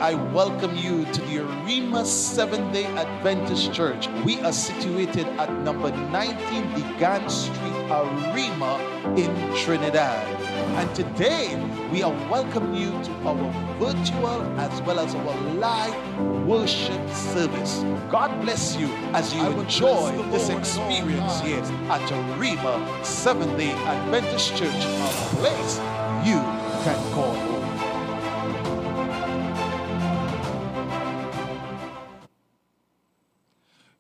I welcome you to the Arima Seventh-day Adventist Church. We are situated at number 19 Degan Street, Arima in Trinidad. And today, we are welcoming you to our virtual as well as our live worship service. God bless you as you enjoy this experience here at Arima Seventh-day Adventist Church, a place you can call home.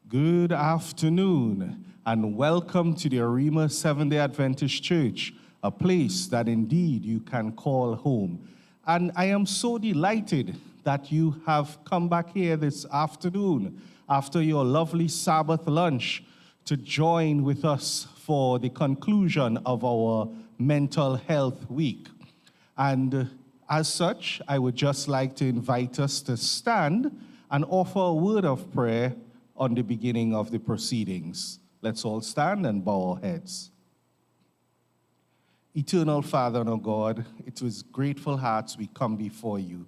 Good afternoon and welcome to the Arima Seventh-day Adventist Church, a place that indeed you can call home. And I am so delighted that you have come back here this afternoon after your lovely Sabbath lunch to join with us for the conclusion of our Mental Health Week. And as such, I would just like to invite us to stand and offer a word of prayer on the beginning of the proceedings. Let's all stand and bow our heads. Eternal Father and our God, it is grateful hearts we come before you.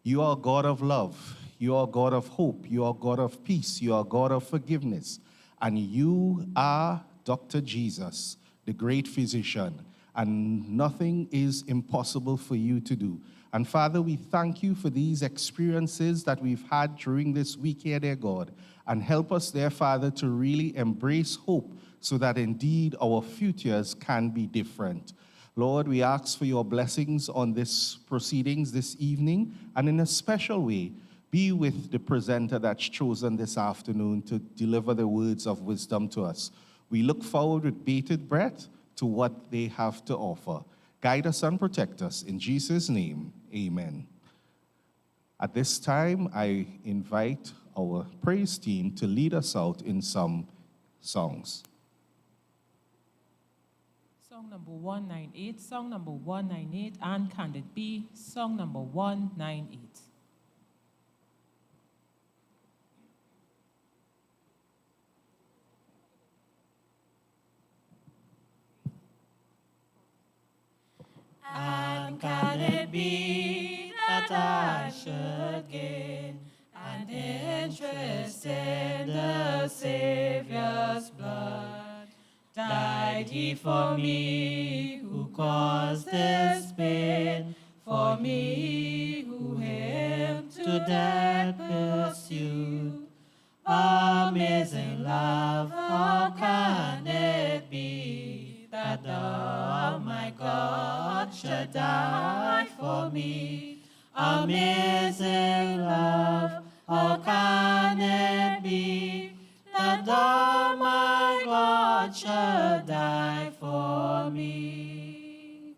You are God of love. You are God of hope. You are God of peace. You are God of forgiveness. And you are Dr. Jesus, the great physician. And nothing is impossible for you to do. And Father, we thank you for these experiences that we've had during this week here, dear God. And help us, dear Father, to really embrace hope so that indeed our futures can be different. Lord, we ask for your blessings on this proceedings this evening, and in a special way, be with the presenter that's chosen this afternoon to deliver the words of wisdom to us. We look forward with bated breath to what they have to offer. Guide us and protect us. In Jesus' name, amen. At this time, I invite our praise team to lead us out in some songs. Song number 198, song number 198, and Can It Be, song number 198. And can it be that I should gain an interest in the Savior's blood? Died he for me who caused this pain, for me who him to death pursued? Amazing love, how can it be that thou, my God, should die for me? Amazing love, how can it be that thou, my God, should die for me?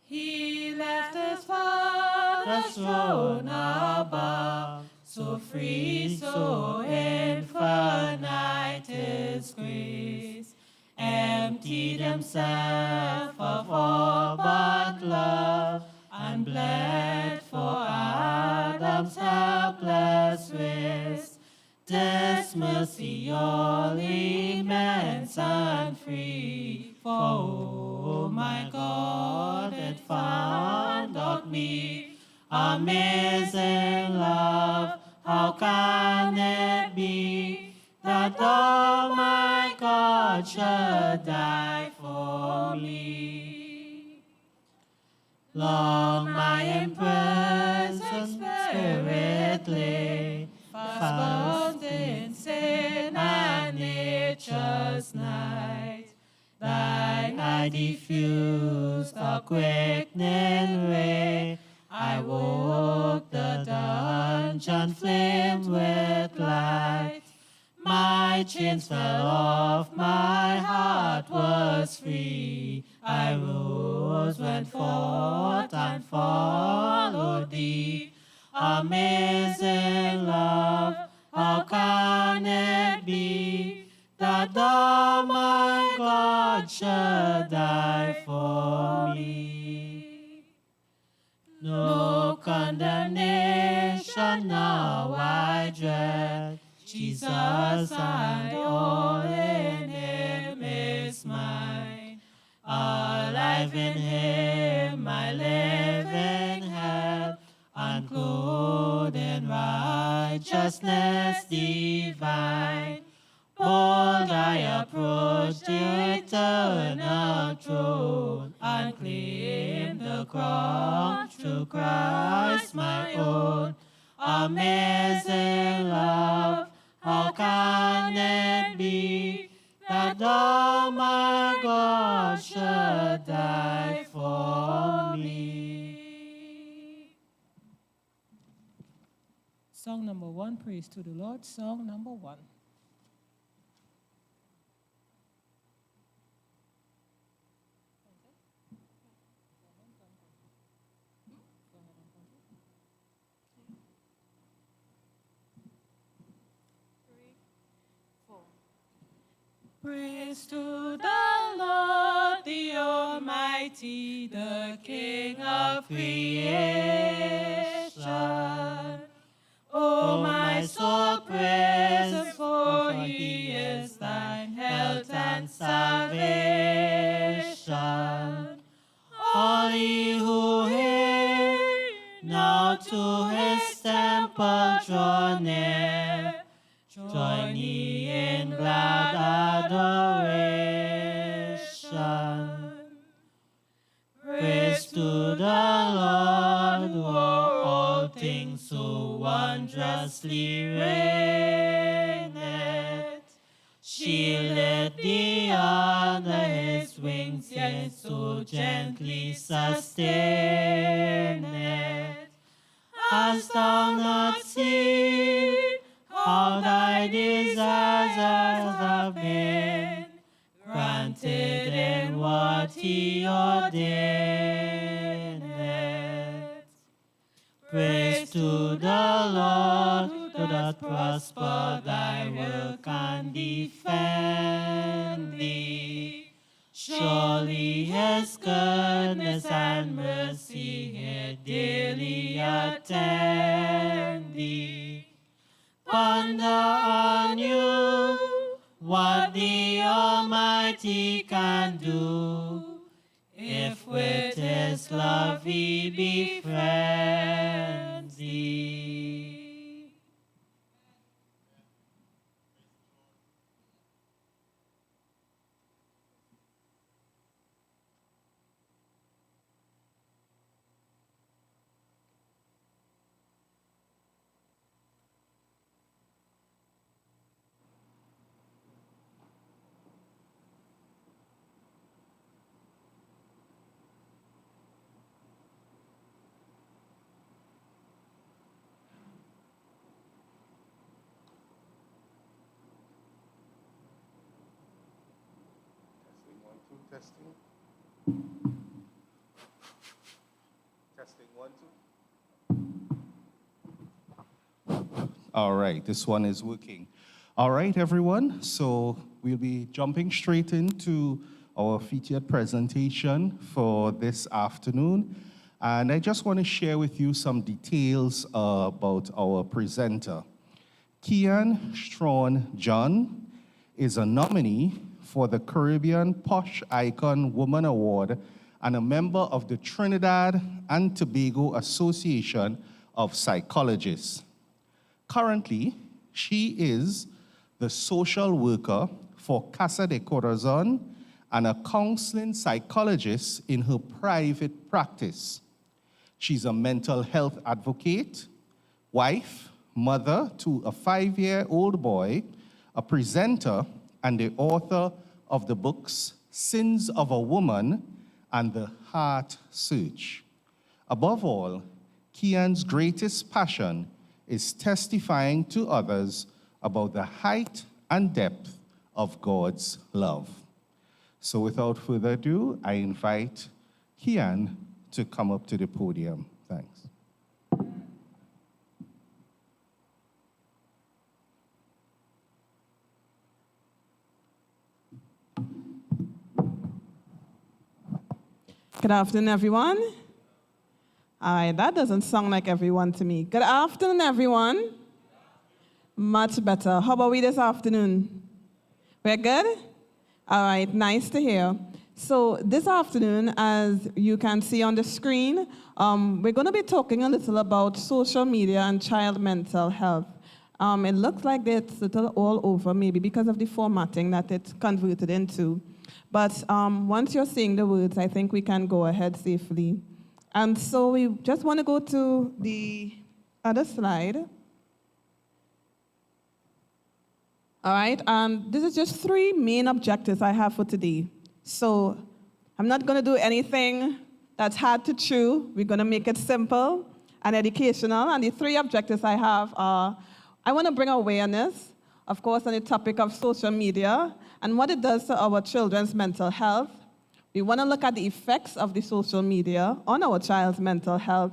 He left his Father's throne above, so free, so infinite his grace, emptied himself of all but love, and bled for Adam's helpless race. This mercy all immense and free, for oh my God, it found out me. Amazing love, how can it be that thou, my God, should die for me? Long my imprisoned spirit lay, fast bound in sin and nature's night. Thine eye diffused a quickening ray, I woke the dungeon flamed with light. My chains fell off, my heart was free. I rose, went forth, and followed thee. Amazing love, how can it be that thou, my God, should die for me? No condemnation now I dread, Jesus and all in him is mine. Alive in him I live in heaven, and clothed righteousness divine. Bold I approach the eternal throne and claim the crown through Christ my own. Amazing love, how can it be that thou, my God, should die for me? Song number 1, praise to the Lord. Song number 1. Praise to the Lord, the Almighty, the King of creation. O my soul, praise Him, for He is thine health and salvation. All ye who hail, now to His temple draw near. Join ye in glad adoration. Praise to the Lord, who all things so wondrously reigneth. Shielded thee under His wings, yet so gently sustaineth. Hast thou not seen how thy desires have been granted in what He ordaineth? Praise to the Lord, who doth prosper thy work and defend thee. Surely His goodness and mercy here daily attend thee. Ponder anew what the Almighty can do, if with His love He befriends thee. Testing. Testing 1, 2. All right, this one is working. All right, everyone. So we'll be jumping straight into our featured presentation for this afternoon. And I just want to share with you some details about our presenter. Keiann Strachan-John is a nominee for the Caribbean Posh Icon Woman Award and a member of the Trinidad and Tobago Association of Psychologists. Currently, she is the social worker for Casa de Corazon and a counseling psychologist in her private practice. She's a mental health advocate, wife, mother to a 5-year-old boy, a presenter, and the author of the books Sins of a Woman and The Heart Search. Above all, Keiann's greatest passion is testifying to others about the height and depth of God's love. So without further ado, I invite Keiann to come up to the podium. Thanks. Good afternoon, everyone. All right, that doesn't sound like everyone to me. Good afternoon, everyone. Much better. How about we this afternoon? We're good? All right, nice to hear. So this afternoon, as you can see on the screen, we're going to be talking a little about social media and child mental health. It looks like it's a little all over, maybe because of the formatting that it's converted into. But once you're seeing the words, I think we can go ahead safely. And so we just want to go to the other slide. All right, this is just 3 main objectives I have for today. So I'm not going to do anything that's hard to chew. We're going to make it simple and educational. And the 3 objectives I have are, I want to bring awareness, of course, on the topic of social media and what it does to our children's mental health. We want to look at the effects of the social media on our child's mental health.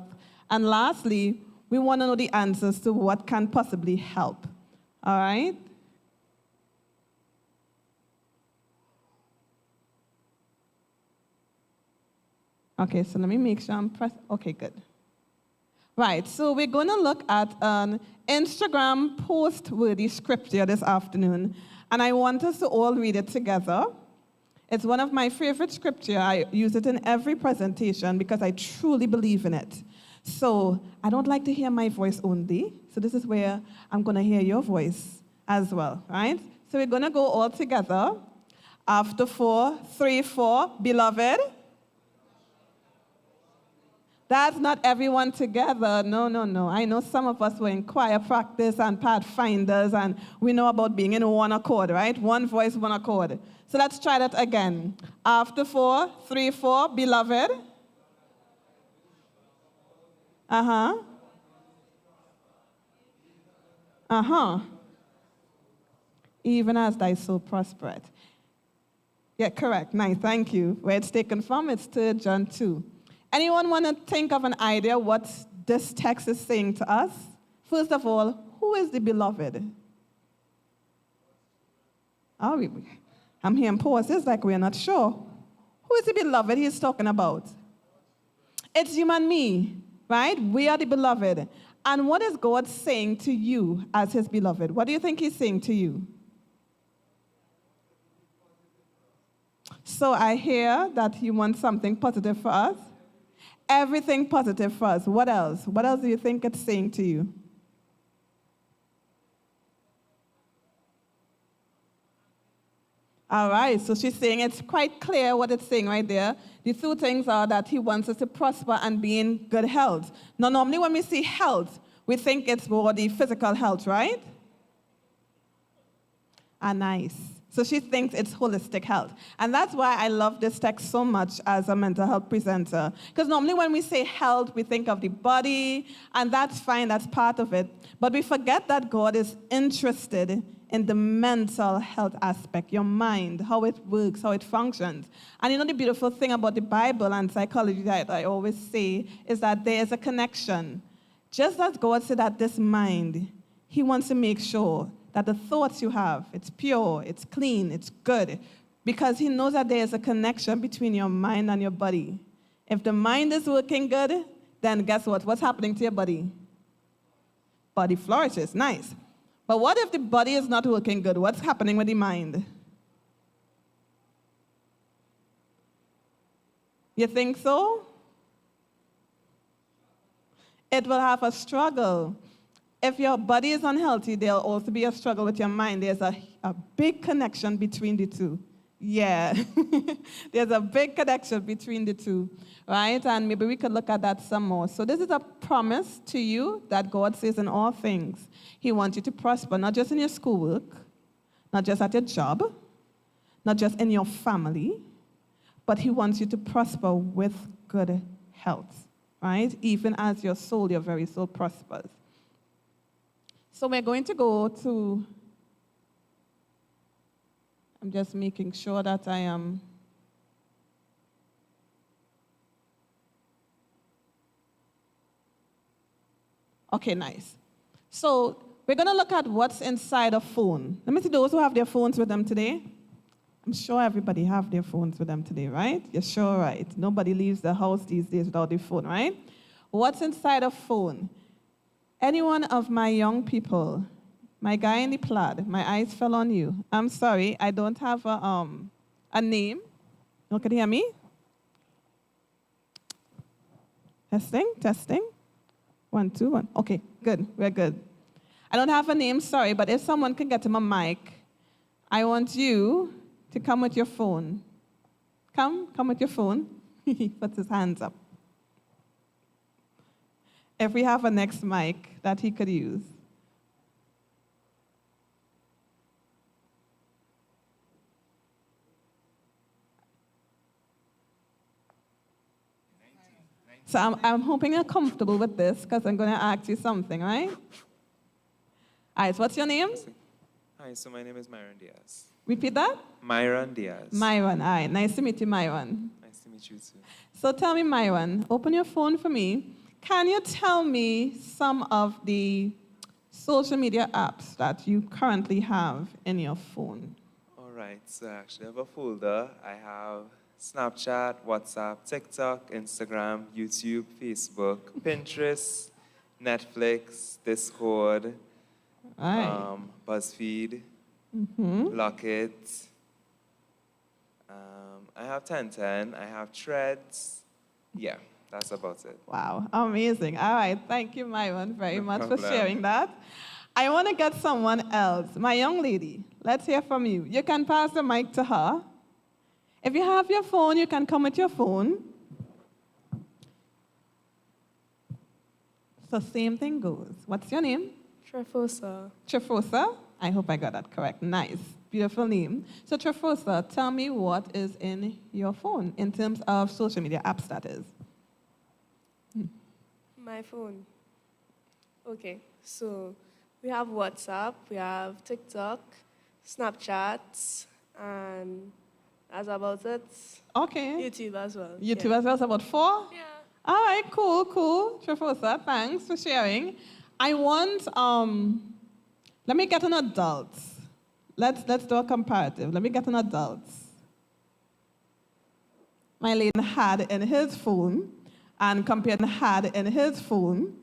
And lastly, we want to know the answers to what can possibly help. All right? Okay, so let me make sure I'm pressed. Okay, good. Right, so we're going to look at an Instagram post-worthy scripture this afternoon, and I want us to all read it together. It's one of my favorite scripture. I use it in every presentation because I truly believe in it. So I don't like to hear my voice only, so this is where I'm going to hear your voice as well, right? So we're going to go all together. After 4, 3, 4, beloved. That's not everyone together. No, no, no. I know some of us were in choir practice and pathfinders, and we know about being in one accord, right? One voice, one accord. So let's try that again. After 4, 3, 4, beloved. Uh-huh. Uh-huh. Even as thy soul prospereth. Yeah, correct. Nice, thank you. Where it's taken from, it's 3 John 2. Anyone want to think of an idea what this text is saying to us? First of all, who is the beloved? Oh, I'm hearing pauses like we're not sure. Who is the beloved he's talking about? It's you and me, right? We are the beloved. And what is God saying to you as his beloved? What do you think he's saying to you? So I hear that you want something positive for us. Everything positive for us. What else? What else do you think it's saying to you? All right, so she's saying it's quite clear what it's saying right there. The 2 things are that he wants us to prosper and be in good health. Now, normally when we see health, we think it's more the physical health, right? Ah, nice. So she thinks it's holistic health. And that's why I love this text so much as a mental health presenter. Because normally when we say health, we think of the body, and that's fine, that's part of it. But we forget that God is interested in the mental health aspect, your mind, how it works, how it functions. And you know the beautiful thing about the Bible and psychology that I always say is that there is a connection. Just as God said that this mind, he wants to make sure that the thoughts you have, it's pure, it's clean, it's good, because he knows that there is a connection between your mind and your body. If the mind is working good, then guess what? What's happening to your body? Body flourishes, nice. But what if the body is not working good? What's happening with the mind? You think so? It will have a struggle. If your body is unhealthy, there'll also be a struggle with your mind. There's a big connection between the two. Yeah, there's a big connection between the two, right? And maybe we could look at that some more. So this is a promise to you that God says in all things, he wants you to prosper, not just in your schoolwork, not just at your job, not just in your family, but he wants you to prosper with good health, right? Even as your soul, your very soul prospers. So we're going to go to, I'm just making sure that I am, okay, nice. So we're going to look at what's inside a phone. Let me see those who have their phones with them today. I'm sure everybody have their phones with them today, right? You're sure, right? Nobody leaves the house these days without their phone, right? What's inside a phone? Any one of my young people, my guy in the plaid, my eyes fell on you. I'm sorry, I don't have a name. You can hear me? Testing, testing. 1, 2, 1. Okay, good, we're good. I don't have a name, sorry, but if someone can get him a mic, I want you to come with your phone. Come with your phone. He puts his hands up. If we have a next mic that he could use. So I'm hoping you're comfortable with this because I'm going to ask you something, right? All right, so what's your name? Hi, so my name is Myron Diaz. Repeat that? Myron Diaz. Myron, all right. Nice to meet you, Myron. Nice to meet you too. So tell me, Myron, open your phone for me. Can you tell me some of the social media apps that you currently have in your phone? All right, so I actually have a folder. I have Snapchat, WhatsApp, TikTok, Instagram, YouTube, Facebook, Pinterest, Netflix, Discord, Right. BuzzFeed, Mm-hmm. Locket. I have 1010. I have Threads. Yeah, that's about it. Wow, amazing. All right, thank you, Myron, very No much for problem. sharing that. I want to get someone else. My young lady, let's hear from you. You can pass the mic to her. If you have your phone, you can come with your phone. So same thing goes. What's your name? Trefosa. Trefosa. I hope I got that correct. Nice. Beautiful name. So Trefosa, tell me what is in your phone in terms of social media apps, that is. My phone. Okay, so we have WhatsApp, we have TikTok, Snapchat, and that's about it. Okay. YouTube as well. YouTube as well, so about 4? Yeah. All right, cool. Trefosa, thanks for sharing. I want, let me get an adult. Let's do a comparative. Let me get an adult. Mylene had in his phone, and compared to had in his phone,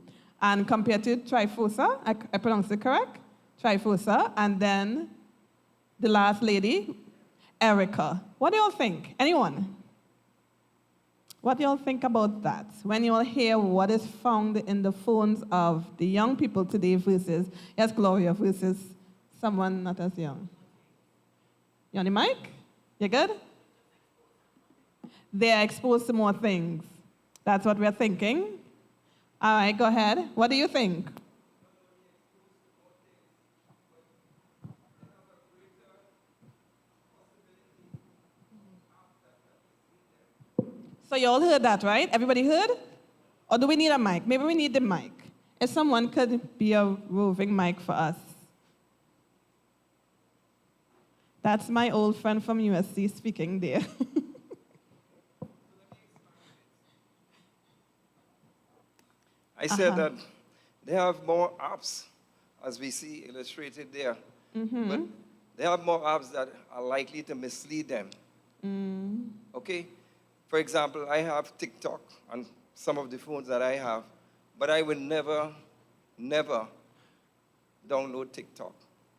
and compared to Trefosa, I pronounced it correct? Trefosa, and then the last lady, Erica. What do y'all think? Anyone? What do y'all think about that? When you all hear what is found in the phones of the young people today versus, yes, Gloria, versus someone not as young. You on the mic? You good? They are exposed to more things. That's what we're thinking. All right, go ahead. What do you think? So you all heard that, right? Everybody heard? Or do we need a mic? Maybe we need the mic. If someone could be a roving mic for us. That's my old friend from USC speaking there. I said that they have more apps, as we see illustrated there, but they have more apps that are likely to mislead them. Okay? For example, I have TikTok on some of the phones that I have, but I would never download TikTok.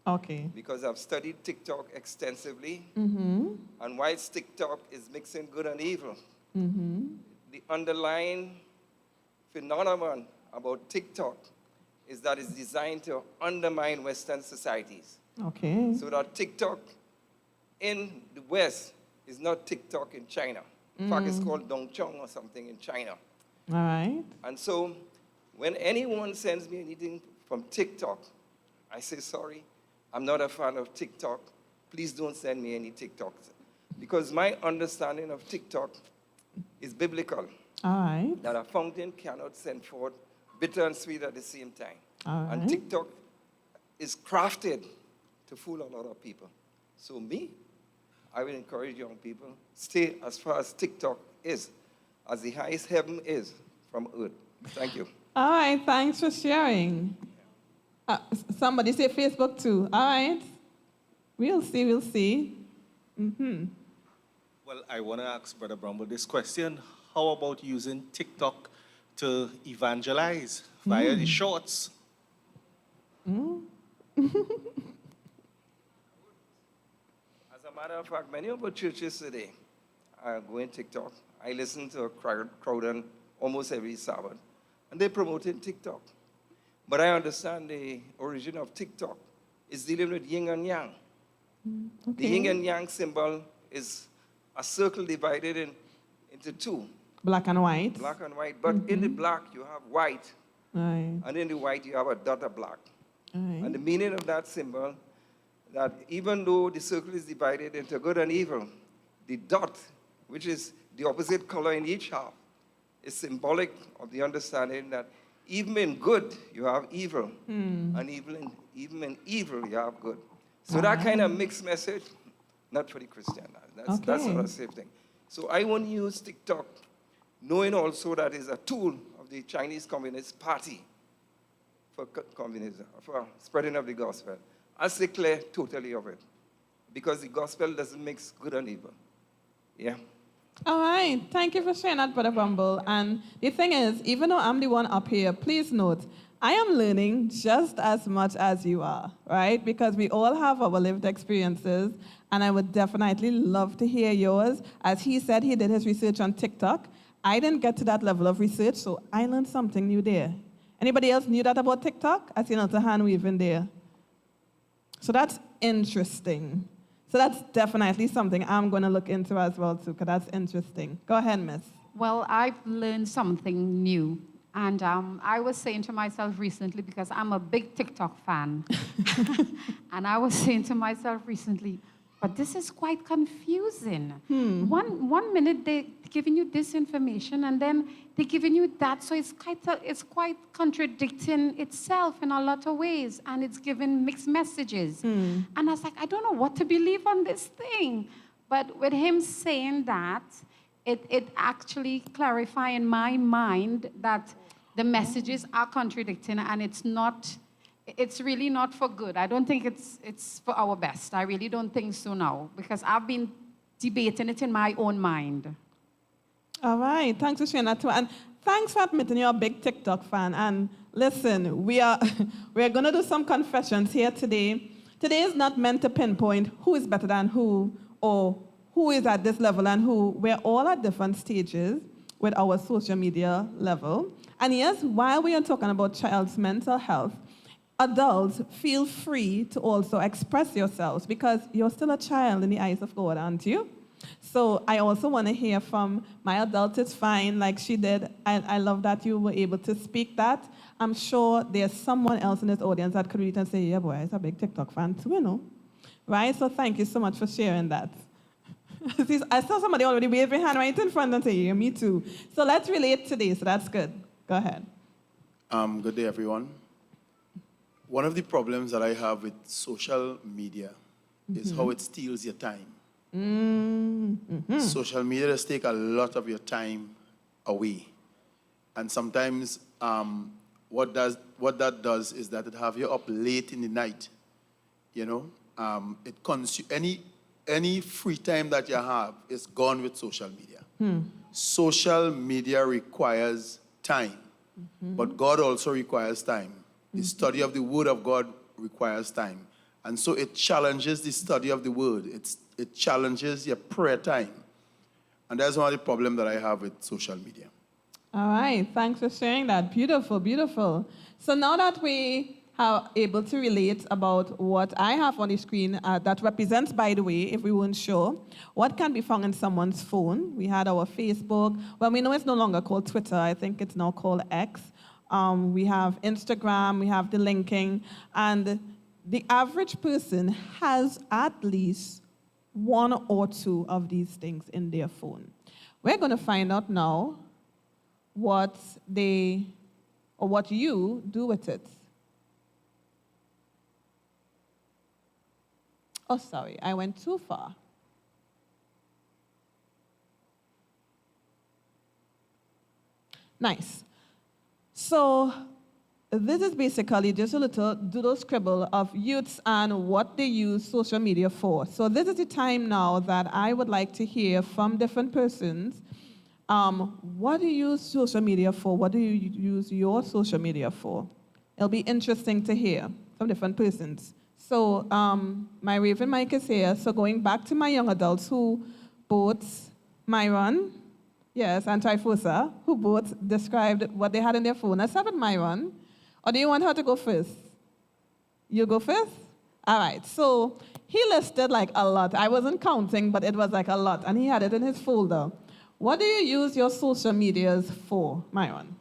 Okay. Because I've studied TikTok extensively, and whilst TikTok is mixing good and evil, the underlying phenomenon about TikTok is that it's designed to undermine Western societies. Okay. So that TikTok in the West is not TikTok in China. In fact, it's called Dongchong or something in China. All right. And so when anyone sends me anything from TikTok, I say, sorry, I'm not a fan of TikTok. Please don't send me any TikToks. Because my understanding of TikTok is biblical. All right. That a fountain cannot send forth bitter and sweet at the same time. All right. And TikTok is crafted to fool a lot of people. So me, I will encourage young people, stay as far as TikTok is, as the highest heaven is from earth. Thank you. All right, thanks for sharing. Somebody say Facebook too. All right. We'll see. Well, I want to ask Brother Brumble this question. How about using TikTok to evangelize via the shorts? As a matter of fact, many of our churches today are going TikTok. I listen to a crowd on almost every Sabbath, and they're promoting TikTok. But I understand the origin of TikTok is dealing with yin and yang. The yin and yang symbol is a circle divided into two. Black and white. Black and white. But in the black, you have white. Aye. And in the white, you have a dot of black. Aye. And the meaning of that symbol, that even though the circle is divided into good and evil, the dot, which is the opposite color in each half, is symbolic of the understanding that even in good, you have evil. And even in evil, you have good. So that kind of mixed message, not for the Christian. That's not a safe thing. So I won't use TikTok, knowing also that it's a tool of the Chinese Communist Party for communism, for spreading of the gospel. I'll stay clear totally of it, because the gospel doesn't mix good and evil. Yeah. All right. Thank you for sharing that, Brother Bumble. And the thing is, even though I'm the one up here, please note, I am learning just as much as you are, right? Because we all have our lived experiences, and I would definitely love to hear yours. As he said, he did his research on TikTok. I didn't get to that level of research, so I learned something new there. Anybody else knew that about TikTok? I see another hand waving there. So that's interesting. So that's definitely something I'm going to look into as well, too, because that's interesting. Go ahead, Miss. Well, I've learned something new. And I was saying to myself recently, because I'm a big TikTok fan, and I was saying to myself recently, but this is quite confusing. One minute they're giving you this information, and then they're giving you that. So it's quite contradicting itself in a lot of ways, and it's giving mixed messages. And I was like, I don't know what to believe on this thing. But with him saying that, it actually clarified in my mind that the messages are contradicting, and it's really not for good. I don't think it's for our best. I really don't think so now, because I've been debating it in my own mind. All right. Thanks for sharing that, too. And thanks for admitting you're a big TikTok fan. And listen, we are going to do some confessions here today. Today is not meant to pinpoint who is better than who, or who is at this level and who. We're all at different stages with our social media level. And yes, while we are talking about child's mental health, adults, feel free to also express yourselves, because you're still a child in the eyes of God, aren't you? So I also want to hear from my adult. It's fine, like she did. I love that you were able to speak that. I'm sure there's someone else in this audience that could read and say, yeah, boy, he's a big TikTok fan too, you know. Right? So thank you so much for sharing that. I saw somebody already wave their hand right in front and say, yeah, me too. So let's relate today, so that's good. Go ahead. Good day, everyone. One of the problems that I have with social media is how it steals your time. Social media does take a lot of your time away. And sometimes what that does is that it have you up late in the night. You know, any free time that you have is gone with social media. Social media requires time, but God also requires time. The study of the Word of God requires time. And so it challenges the study of the Word. It challenges your prayer time. And that's one of the problems that I have with social media. All right. Thanks for sharing that. Beautiful, beautiful. So now that we are able to relate about what I have on the screen that represents, by the way, if we weren't sure, what can be found in someone's phone. We had our Facebook. Well, we know it's no longer called Twitter. I think it's now called X. We have Instagram. We have the linking. And the average person has at least one or two of these things in their phone. We're going to find out now what you do with it. Oh, sorry, I went too far. Nice. So this is basically just a little doodle scribble of youths and what they use social media for. So this is the time now that I would like to hear from different persons. What do you use social media for? What do you use your social media for? It'll be interesting to hear from different persons. So my Raven Mike is here. So going back to my young adults who both, Myron, yes, and Trifosa, who both described what they had in their phone. Let's start with Myron. Or do you want her to go first? You go first? All right. So he listed like a lot. I wasn't counting, but it was like a lot. And he had it in his folder. What do you use your social medias for, Myron?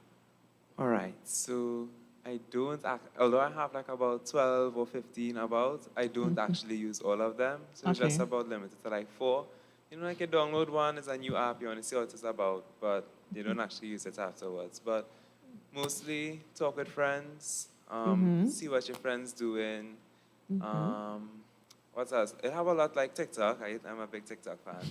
All right, so I don't, although I have like about 12 or 15 I don't actually use all of them. So it's just Okay. about limited to like 4. You know, like you download one, it's a new app, you want to see what it's about, but you don't actually use it afterwards. But mostly talk with friends, see what your friends doing. What else? I have a lot like TikTok. I'm a big TikTok fan.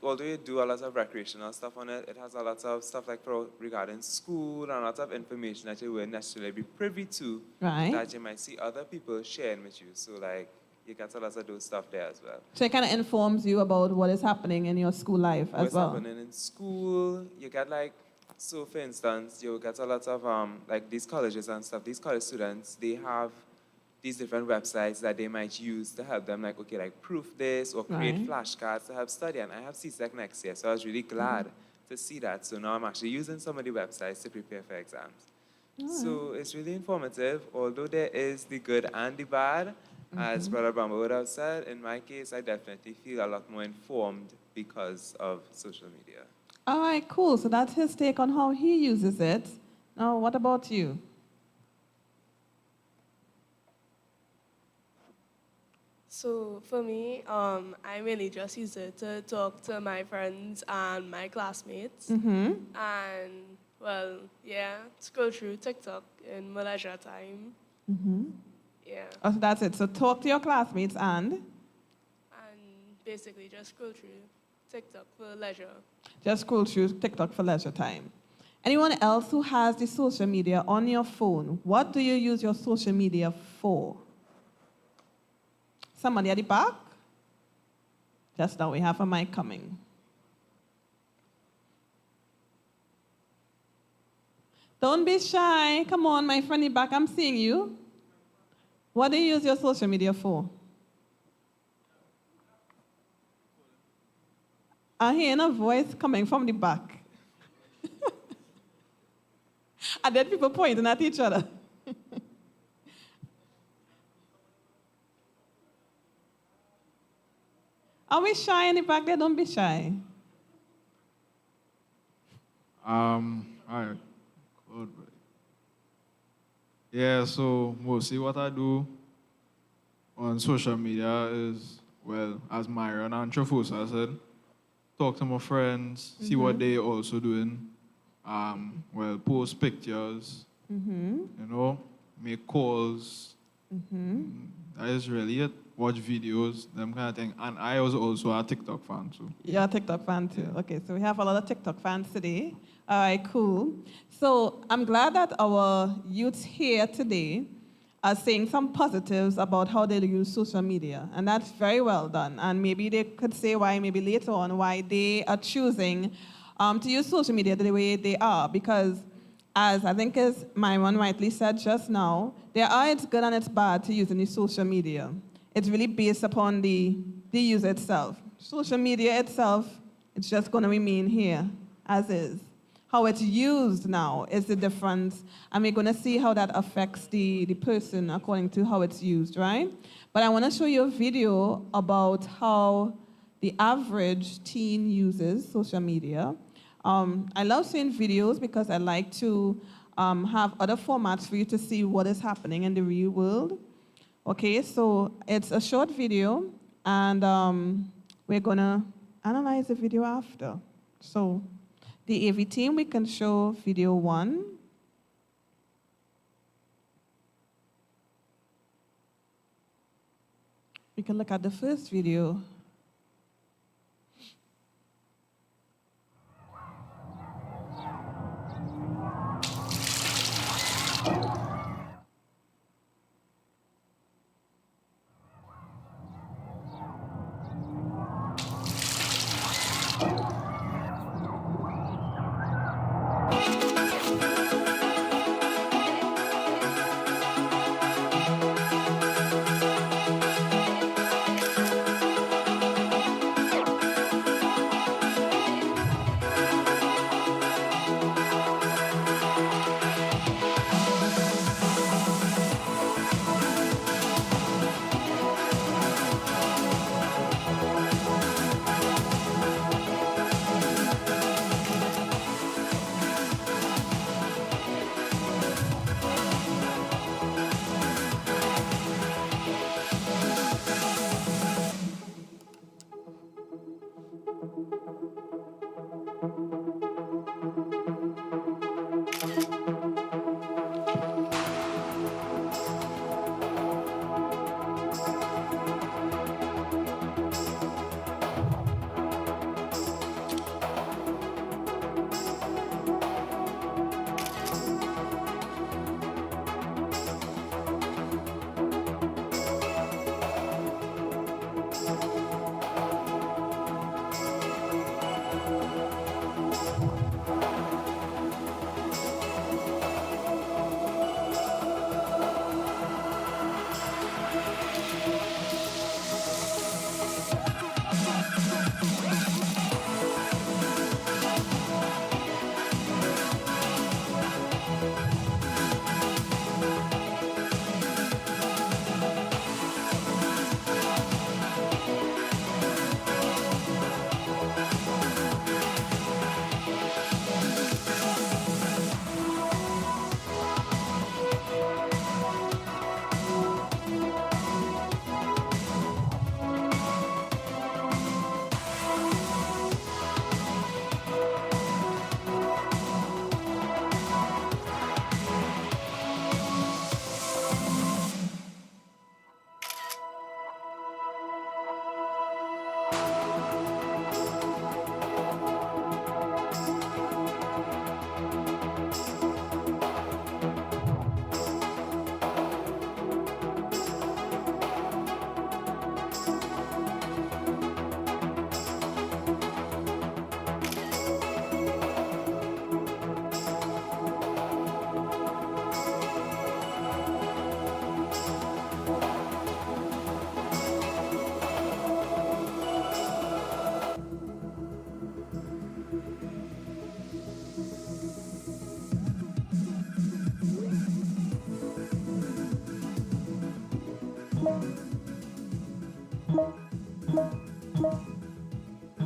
Although you do a lot of recreational stuff on it, it has a lot of stuff like regarding school and a lot of information that you wouldn't necessarily be privy to, Right. that you might see other people sharing with you. So like you get a lot of those stuff there as well. So it kind of informs you about what is happening in your school life as What's well. happening in school, you get like, so for instance, you get a lot of like these colleges and stuff, these college students, they have these different websites that they might use to help them, like, okay, like proof this or create Right. flashcards to help study. And I have CSEC next year, so I was really glad to see that. So now I'm actually using some of the websites to prepare for exams. So it's really informative, although there is the good and the bad. As Brother Bamba would have said, in my case, I definitely feel a lot more informed because of social media. All right, cool. So that's his take on how he uses it. Now, what about you? So for me, I mainly just use it to talk to my friends and my classmates. And, well, yeah, scroll through TikTok in my leisure time. Yeah. Oh, so that's it. So talk to your classmates and And basically just scroll through TikTok for leisure. just scroll through TikTok for leisure time. Anyone else who has the social media on your phone, what do you use your social media for? Somebody at the back? Just now, we have a mic coming. Don't be shy. Come on, my friend in the back, I'm seeing you. What do you use your social media for? I'm hearing a voice coming from the back. And then people pointing at each other. Are we shy in the back there? Don't be shy. All right. Good. Yeah, so mostly what I do on social media is, well, as Myron and Trafosa said, talk to my friends, see what they also doing. Well, post pictures, you know, make calls. That is really it. Watch videos, them kind of thing. And I was also a TikTok fan too. You're a TikTok fan too. Okay, so we have a lot of TikTok fans today. All right, cool. So I'm glad that our youths here today are saying some positives about how they use social media. And that's very well done. And maybe they could say why, maybe later on, why they are choosing to use social media the way they are. Because as I think as Myron rightly said just now, there are its good and its bad to using the social media. It's really based upon the user itself. Social media itself, it's just going to remain here as is. How it's used now is the difference, and we're going to see how that affects the person according to how it's used, right? But I want to show you a video about how the average teen uses social media. I love seeing videos because I like to have other formats for you to see what is happening in the real world. Okay, so it's a short video, and we're going to analyze the video after. So the AV team, we can show video 1. We can look at the first video.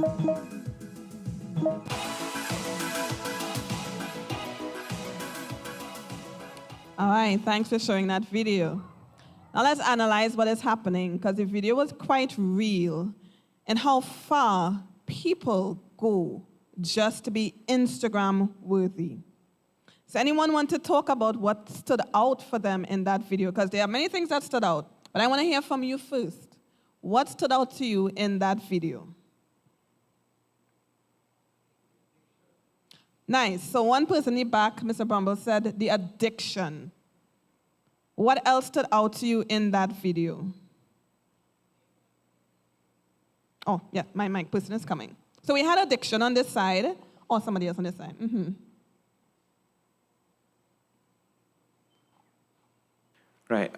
All right, thanks for showing that video. Now let's analyze what is happening, because the video was quite real and how far people go just to be Instagram worthy. So anyone want to talk about what stood out for them in that video? Because there are many things that stood out, but I want to hear from you first. What stood out to you in that video? Nice. So one person in the back, Mr. Brumble, said the addiction. What else stood out to you in that video? Oh, yeah, my mic person is coming. So we had addiction on this side, or somebody else on this side. Mm-hmm. Right.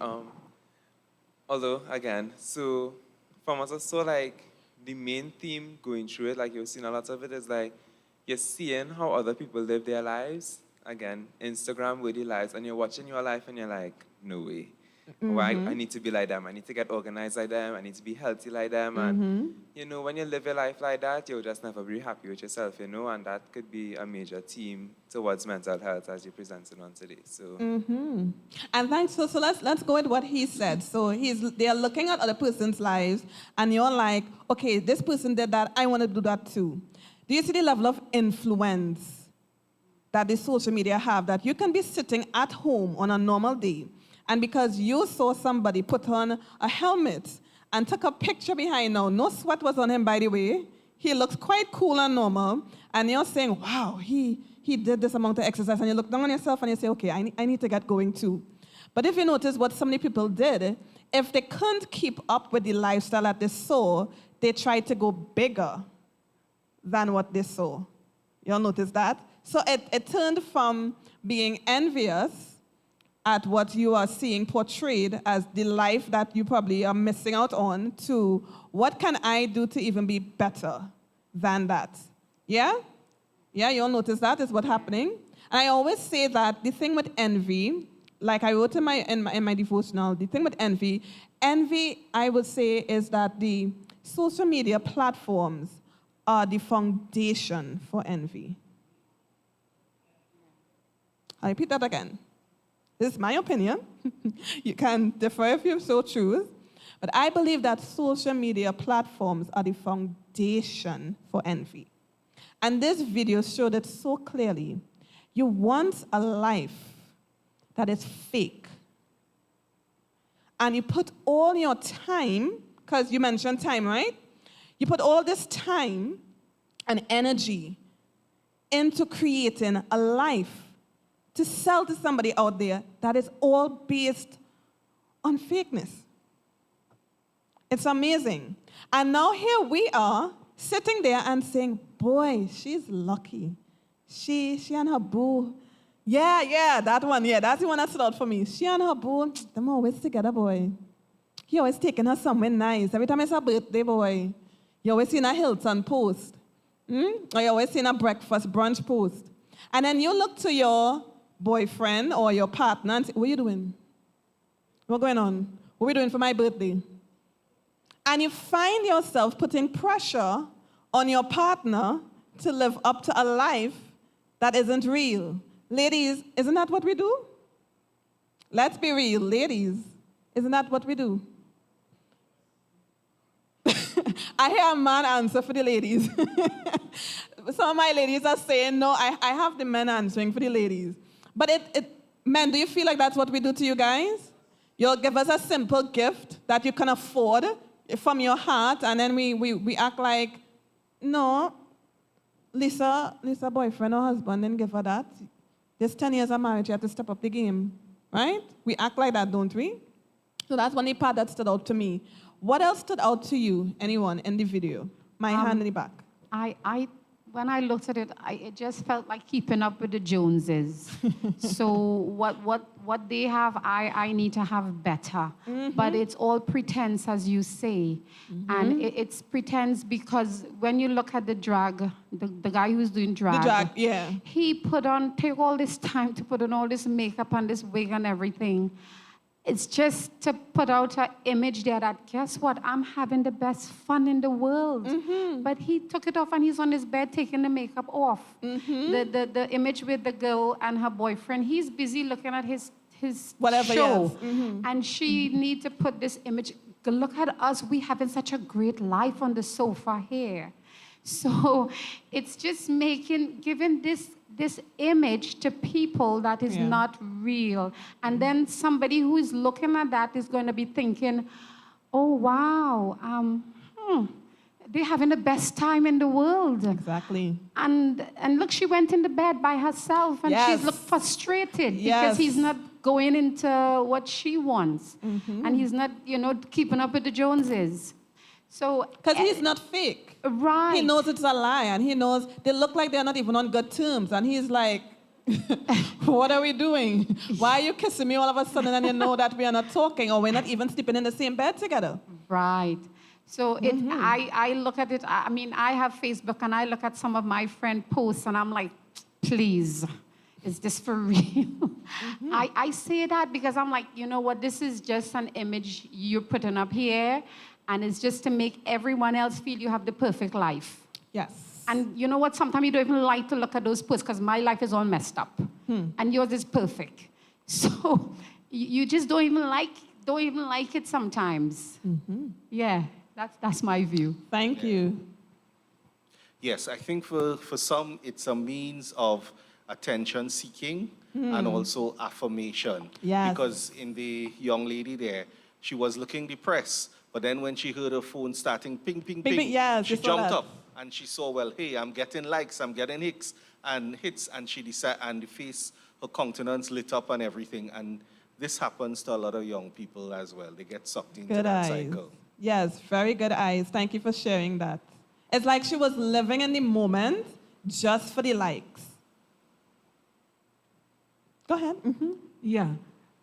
Although, again, so from us, I saw like the main theme going through it, like you've seen a lot of it, is like you're seeing how other people live their lives. Again, Instagram with their lives, and you're watching your life and you're like, no way. Why I need to be like them. I need to get organized like them. I need to be healthy like them. And, you know, when you live your life like that, you'll just never be happy with yourself, you know, and that could be a major theme towards mental health as you presented on today. So, And thanks. So let's go with what he said. So they are looking at other person's lives, and you're like, okay, this person did that. I want to do that too. Do you see the level of influence that the social media have? That you can be sitting at home on a normal day, and because you saw somebody put on a helmet and took a picture behind now, no sweat was on him, by the way. He looks quite cool and normal, and you're saying, wow, he did this amount of exercise, and you look down on yourself and you say, okay, I need to get going too. But if you notice what so many people did, if they couldn't keep up with the lifestyle that they saw, they tried to go bigger than what they saw. You'll notice that? So it turned from being envious at what you are seeing portrayed as the life that you probably are missing out on to what can I do to even be better than that? Yeah? Yeah, you'll notice that is what's happening. And I always say that the thing with envy, like I wrote in my devotional, the thing with envy, I would say, is that the social media platforms are the foundation for envy. I'll repeat that again. This is my opinion. You can differ if you so choose. But I believe that social media platforms are the foundation for envy. And this video showed it so clearly. You want a life that is fake. And you put all your time, because you mentioned time, right? You put all this time and energy into creating a life to sell to somebody out there that is all based on fakeness. It's amazing. And now here we are sitting there and saying, boy, she's lucky. She and her boo. Yeah, that one. Yeah, that's the one that stood out for me. She and her boo, them always together, boy. He always taking her somewhere nice. Every time it's her birthday, boy, you always see a Hilton post. Or you always see a breakfast brunch post. And then you look to your boyfriend or your partner and say, what are you doing? What's going on? What are we doing for my birthday? And you find yourself putting pressure on your partner to live up to a life that isn't real. Ladies, isn't that what we do? Let's be real, ladies. Isn't that what we do? I hear a man answer for the ladies. Some of my ladies are saying, no, I have the men answering for the ladies. But men, do you feel like that's what we do to you guys? You'll give us a simple gift that you can afford from your heart, and then we act like, no, Lisa boyfriend or husband didn't give her that. This 10 years of marriage, you have to step up the game, right? We act like that, don't we? So that's one part that stood out to me. What else stood out to you, anyone, in the video? My hand in the back. When I looked at it, it just felt like keeping up with the Joneses. So what they have, I need to have better. But it's all pretense, as you say. And it's pretense because when you look at the drag, the guy who's doing drag, he take all this time to put on all this makeup and this wig and everything. it's just to put out an image there that, guess what, I'm having the best fun in the world. But he took it off and he's on his bed taking the makeup off. The image with the girl and her boyfriend, he's busy looking at his Whatever, show. yes. And she need to put this image, look at us, we having such a great life on the sofa here. So it's just giving this image to people that is not real. And then somebody who is looking at that is going to be thinking, oh, wow, they're having the best time in the world. Exactly. And look, she went in the bed by herself and she's looked frustrated because he's not going into what she wants. And he's not, keeping up with the Joneses. So, because he's not fake. Right. He knows it's a lie, and he knows they look like they're not even on good terms. And he's like, what are we doing? Why are you kissing me all of a sudden and you know that we are not talking or we're not even sleeping in the same bed together? Right. So I look at it, I mean, I have Facebook and I look at some of my friend posts and I'm like, please, is this for real? I say that because I'm like, you know what, this is just an image you're putting up here. And it's just to make everyone else feel you have the perfect life. Yes. And you know what? Sometimes you don't even like to look at those posts because my life is all messed up. And yours is perfect. So you just don't even like it sometimes. Yeah, that's my view. Thank you. Yes, I think for some, it's a means of attention seeking and also affirmation. Yes. Because in the young lady there, she was looking depressed. But then when she heard her phone starting ping, ping, ping, yes, she jumped up and she saw, well, hey, I'm getting likes, I'm getting hits, and she decided, and the face, her countenance lit up and everything. And this happens to a lot of young people as well. They get sucked into that cycle. Yes, very good eyes. Thank you for sharing that. It's like she was living in the moment just for the likes. Go ahead. Yeah.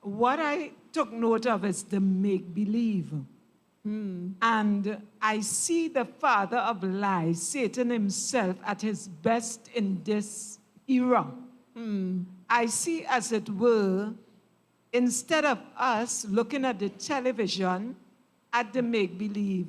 What I took note of is the make-believe. And I see the father of lies, Satan himself, at his best in this era. I see, as it were, instead of us looking at the television, at the make-believe,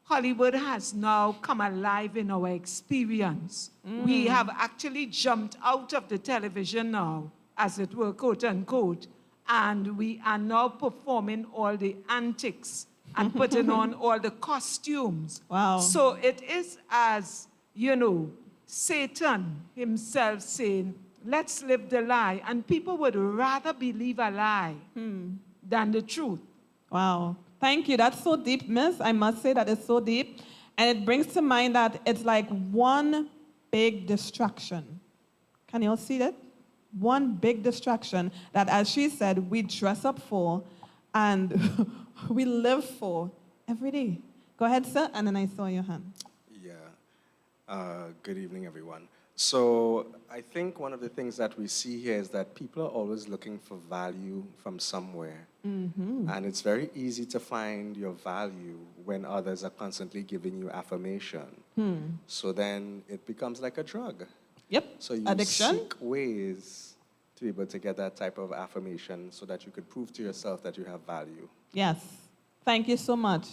Hollywood has now come alive in our experience. We have actually jumped out of the television now, as it were, quote unquote, and we are now performing all the antics and putting on all the costumes. Wow. So it is as, Satan himself saying, let's live the lie. And people would rather believe a lie than the truth. Wow. Thank you. That's so deep, miss. I must say that it's so deep. And it brings to mind that it's like one big distraction. Can you all see that? One big distraction that, as she said, we dress up for and we live for every day. Go ahead, sir, and then I saw your hand. Yeah. Good evening, everyone. So I think one of the things that we see here is that people are always looking for value from somewhere. And it's very easy to find your value when others are constantly giving you affirmation. So then it becomes like a drug. Yep. So you Addiction. seek ways to be able to get that type of affirmation so that you could prove to yourself that you have value. Yes. Thank you so much.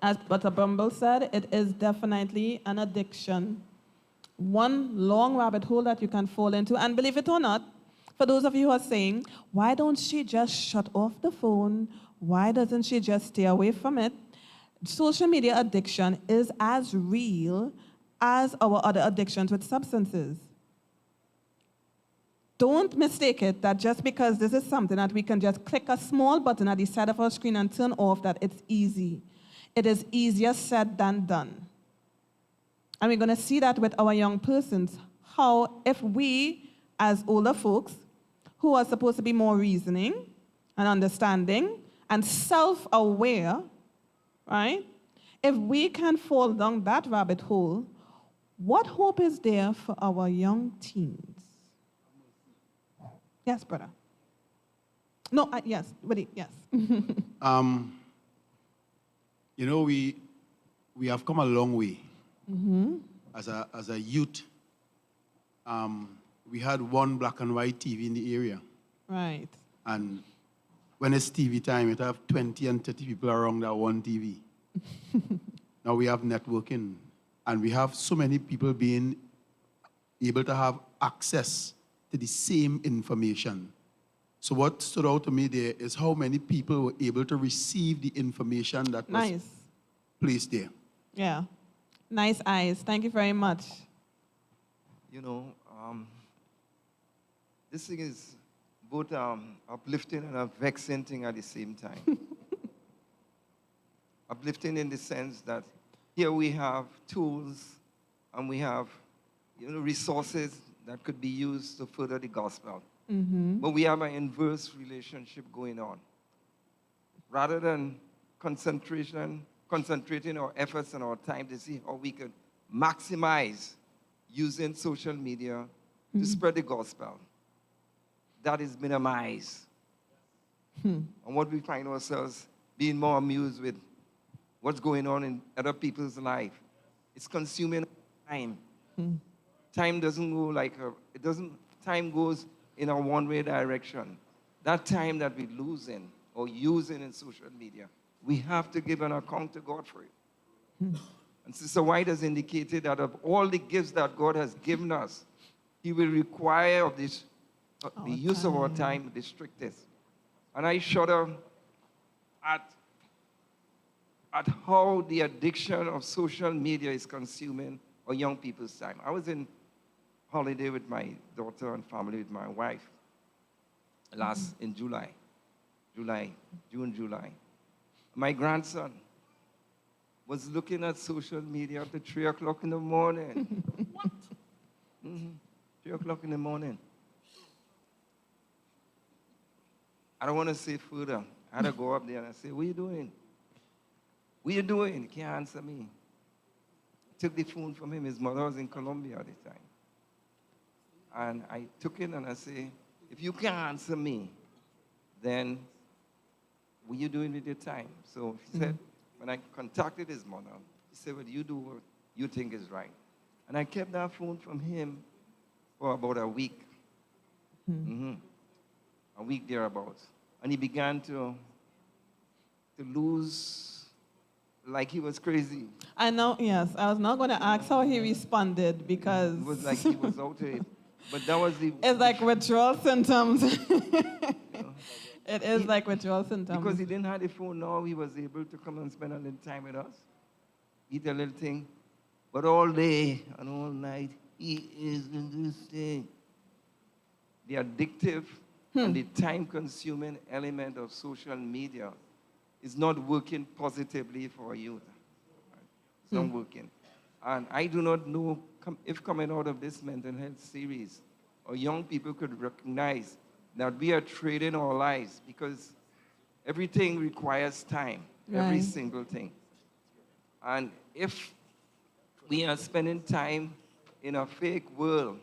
As Butter Bumble said, it is definitely an addiction. One long rabbit hole that you can fall into. And believe it or not, for those of you who are saying, why don't she just shut off the phone? Why doesn't she just stay away from it? Social media addiction is as real as our other addictions with substances. Don't mistake it that just because this is something that we can just click a small button at the side of our screen and turn off, that it's easy. It is easier said than done. And we're going to see that with our young persons, how if we, as older folks, who are supposed to be more reasoning and understanding and self-aware, right? If we can fall down that rabbit hole, what hope is there for our young teens? Yes, brother. No, yes, buddy, yes. We have come a long way. As a youth, we had one black and white TV in the area. Right. And when it's TV time, it have 20 and 30 people around that one TV. Now we have networking, and we have so many people being able to have access to the same information. So what stood out to me there is how many people were able to receive the information that was placed there. Yeah. Nice eyes. Thank you very much. You know, this thing is both uplifting and a vexing thing at the same time. Uplifting in the sense that here we have tools and we have, resources that could be used to further the gospel. But we have an inverse relationship going on. Rather than concentrating our efforts and our time to see how we could maximize using social media to spread the gospel, that is minimized. And what we find ourselves being more amused with what's going on in other people's life. It's consuming time. Time doesn't go time goes in a one-way direction. That time that we're losing or using in social media, we have to give an account to God for it. And Sister White has indicated that of all the gifts that God has given us, He will require of this, the use of our time the strictest. And I shudder at how the addiction of social media is consuming our young people's time. I was in holiday with my daughter and family with my wife in June, July. My grandson was looking at social media up to 3 o'clock in the morning. What? 3 o'clock in the morning. I don't want to say further. I had to go up there and I say, what are you doing? What are you doing? He can't answer me. I took the phone from him. His mother was in Colombia at the time. And I took it and I said, if you can't answer me, then what are you doing with your time? So he said, when I contacted his mother, he said, well, you do what you think is right. And I kept that phone from him for about a week. A week thereabouts. And he began to lose, like he was crazy. I know, yes. I was not going to ask how he responded because... It was like he was out of it. But that was the... It's like withdrawal symptoms. It is like withdrawal symptoms. Because he didn't have the phone now, he was able to come and spend a little time with us, eat a little thing. But all day and all night, he is in this thing. The addictive and the time-consuming element of social media is not working positively for youth. It's not working. And I do not know if coming out of this mental health series, our young people could recognize that we are trading our lives because everything requires time, every single thing. And if we are spending time in a fake world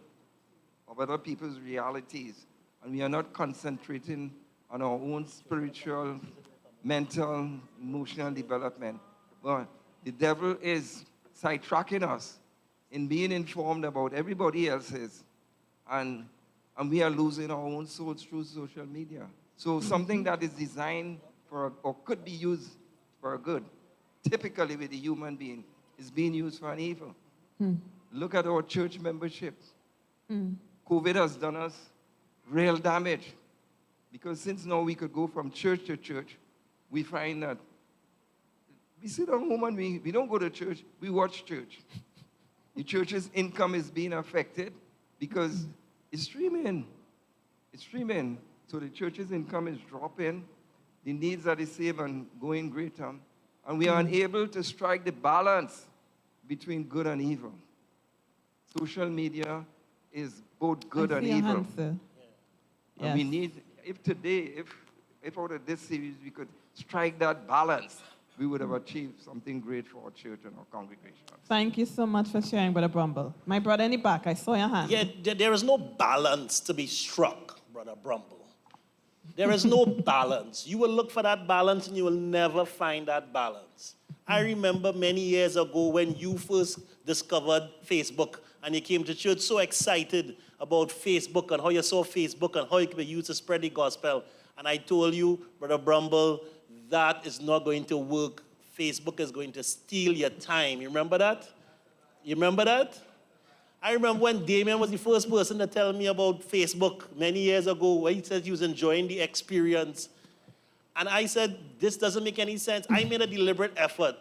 of other people's realities, and we are not concentrating on our own spiritual, mental, emotional development, well, the devil is sidetracking us in being informed about everybody else's, and we are losing our own souls through social media. So something that is designed for, or could be used for a good, typically with the human being, is being used for an evil. Look at our church membership. COVID has done us real damage, because since now we could go from church to church, we find that we sit at home and we don't go to church, we watch church. The church's income is being affected because it's streaming. It's streaming. So the church's income is dropping. The needs are the same and going greater. And we are unable to strike the balance between good and evil. Social media is both good and evil. And we need, if out of this series we could strike that balance, we would have achieved something great for our church and our congregation. Thank you so much for sharing, Brother Brumble. My brother in the back, I saw your hand. Yeah, there is no balance to be struck, Brother Brumble. There is no balance. You will look for that balance and you will never find that balance. I remember many years ago when you first discovered Facebook and you came to church so excited about Facebook and how you saw Facebook and how it could be used to spread the gospel. And I told you, Brother Brumble, that is not going to work. Facebook is going to steal your time. You remember that? You remember that? I remember when Damien was the first person to tell me about Facebook many years ago, where he said he was enjoying the experience. And I said, this doesn't make any sense. I made a deliberate effort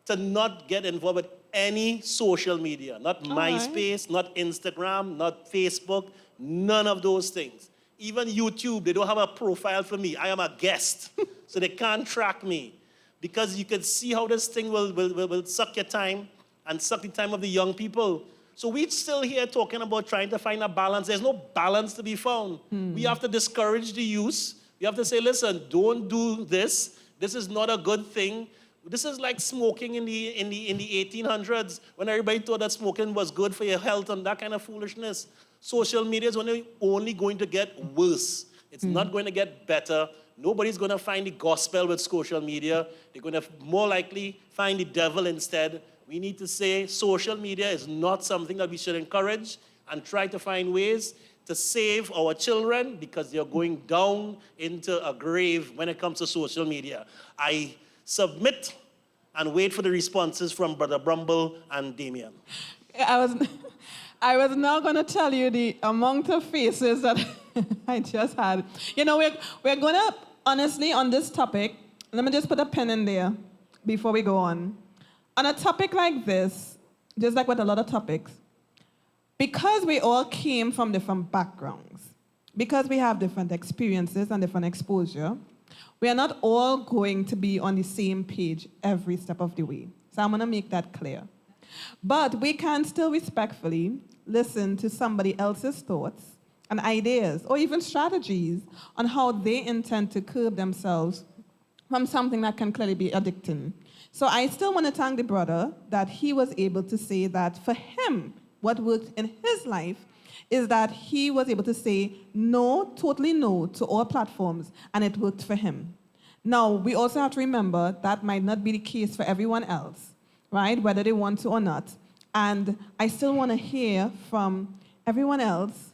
to not get involved with any social media, not MySpace, not Instagram, not Facebook, none of those things. Even YouTube, they don't have a profile for me. I am a guest, so they can't track me. Because you can see how this thing will suck your time and suck the time of the young people. So we're still here talking about trying to find a balance. There's no balance to be found. We have to discourage the use. We have to say, listen, don't do this. This is not a good thing. This is like smoking in the 1800s when everybody thought that smoking was good for your health and that kind of foolishness. Social media is only going to get worse. It's not going to get better. Nobody's going to find the gospel with social media. They're going to more likely find the devil instead. We need to say social media is not something that we should encourage and try to find ways to save our children because they're going down into a grave when it comes to social media. I submit and wait for the responses from Brother Brumble and Damien. I was now going to tell you the amount of faces that I just had. You know, we're going to, honestly, on this topic, let me just put a pin in there before we go on. On a topic like this, just like with a lot of topics, because we all came from different backgrounds, because we have different experiences and different exposure, we are not all going to be on the same page every step of the way. So I'm going to make that clear. But we can still respectfully listen to somebody else's thoughts and ideas or even strategies on how they intend to curb themselves from something that can clearly be addicting. So I still want to thank the brother that he was able to say that for him, what worked in his life is that he was able to say no, totally no to all platforms, and it worked for him. Now, we also have to remember that might not be the case for everyone else, right? Whether they want to or not. And I still want to hear from everyone else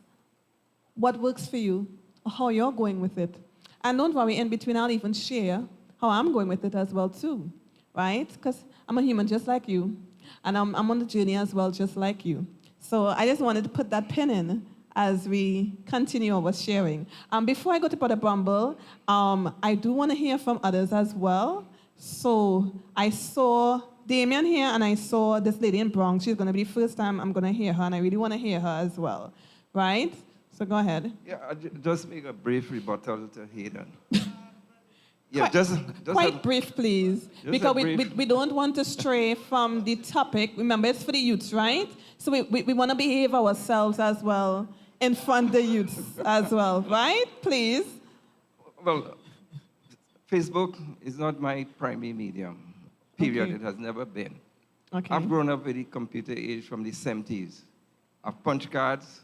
what works for you, or how you're going with it. And don't worry, in between I'll even share how I'm going with it as well too, right? Because I'm a human just like you, and I'm on the journey as well just like you. So I just wanted to put that pin in as we continue our sharing. Before I go to Brother Brumble, I do want to hear from others as well. So I saw Damien here, and I saw this lady in Bronx. She's going to be the first time I'm going to hear her, and I really want to hear her as well, right? So go ahead. Yeah, I'll just make a brief rebuttal to Hayden. Yeah, just quite brief, please, because we don't want to stray from the topic. Remember, it's for the youths, right? So we want to behave ourselves as well in front of the youths as well, right? Please. Well, Facebook is not my primary medium, period. Okay. It has never been. Okay. I've grown up with the computer age from the 70s. I've punch cards,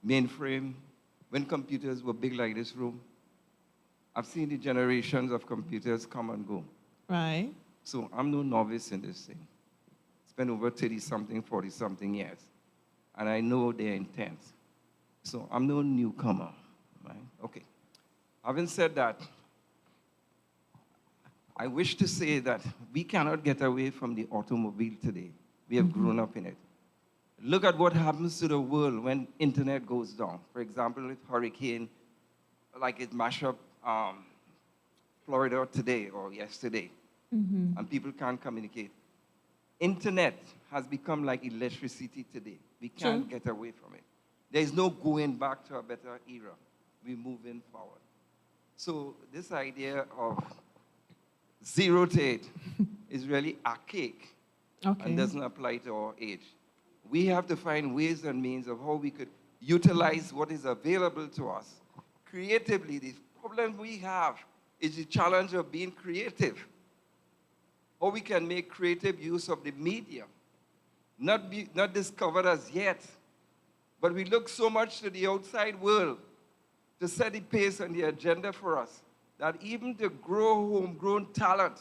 mainframe, when computers were big like this room. I've seen the generations of computers come and go. Right. So I'm no novice in this thing. Spent over 30-something, 40-something years. And I know their intent. So I'm no newcomer, right? Okay. Having said that, I wish to say that we cannot get away from the automobile today. We have grown up in it. Look at what happens to the world when internet goes down. For example, with hurricane, like it mashed up Florida today or yesterday, and people can't communicate. Internet has become like electricity today. We can't get away from it. There is no going back to a better era. We're moving forward. So this idea of 0 to 8 is really archaic and doesn't apply to our age. We have to find ways and means of how we could utilize what is available to us creatively. The problem we have is the challenge of being creative. How we can make creative use of the medium, not discovered as yet, but we look so much to the outside world to set the pace and the agenda for us that even to grow homegrown talent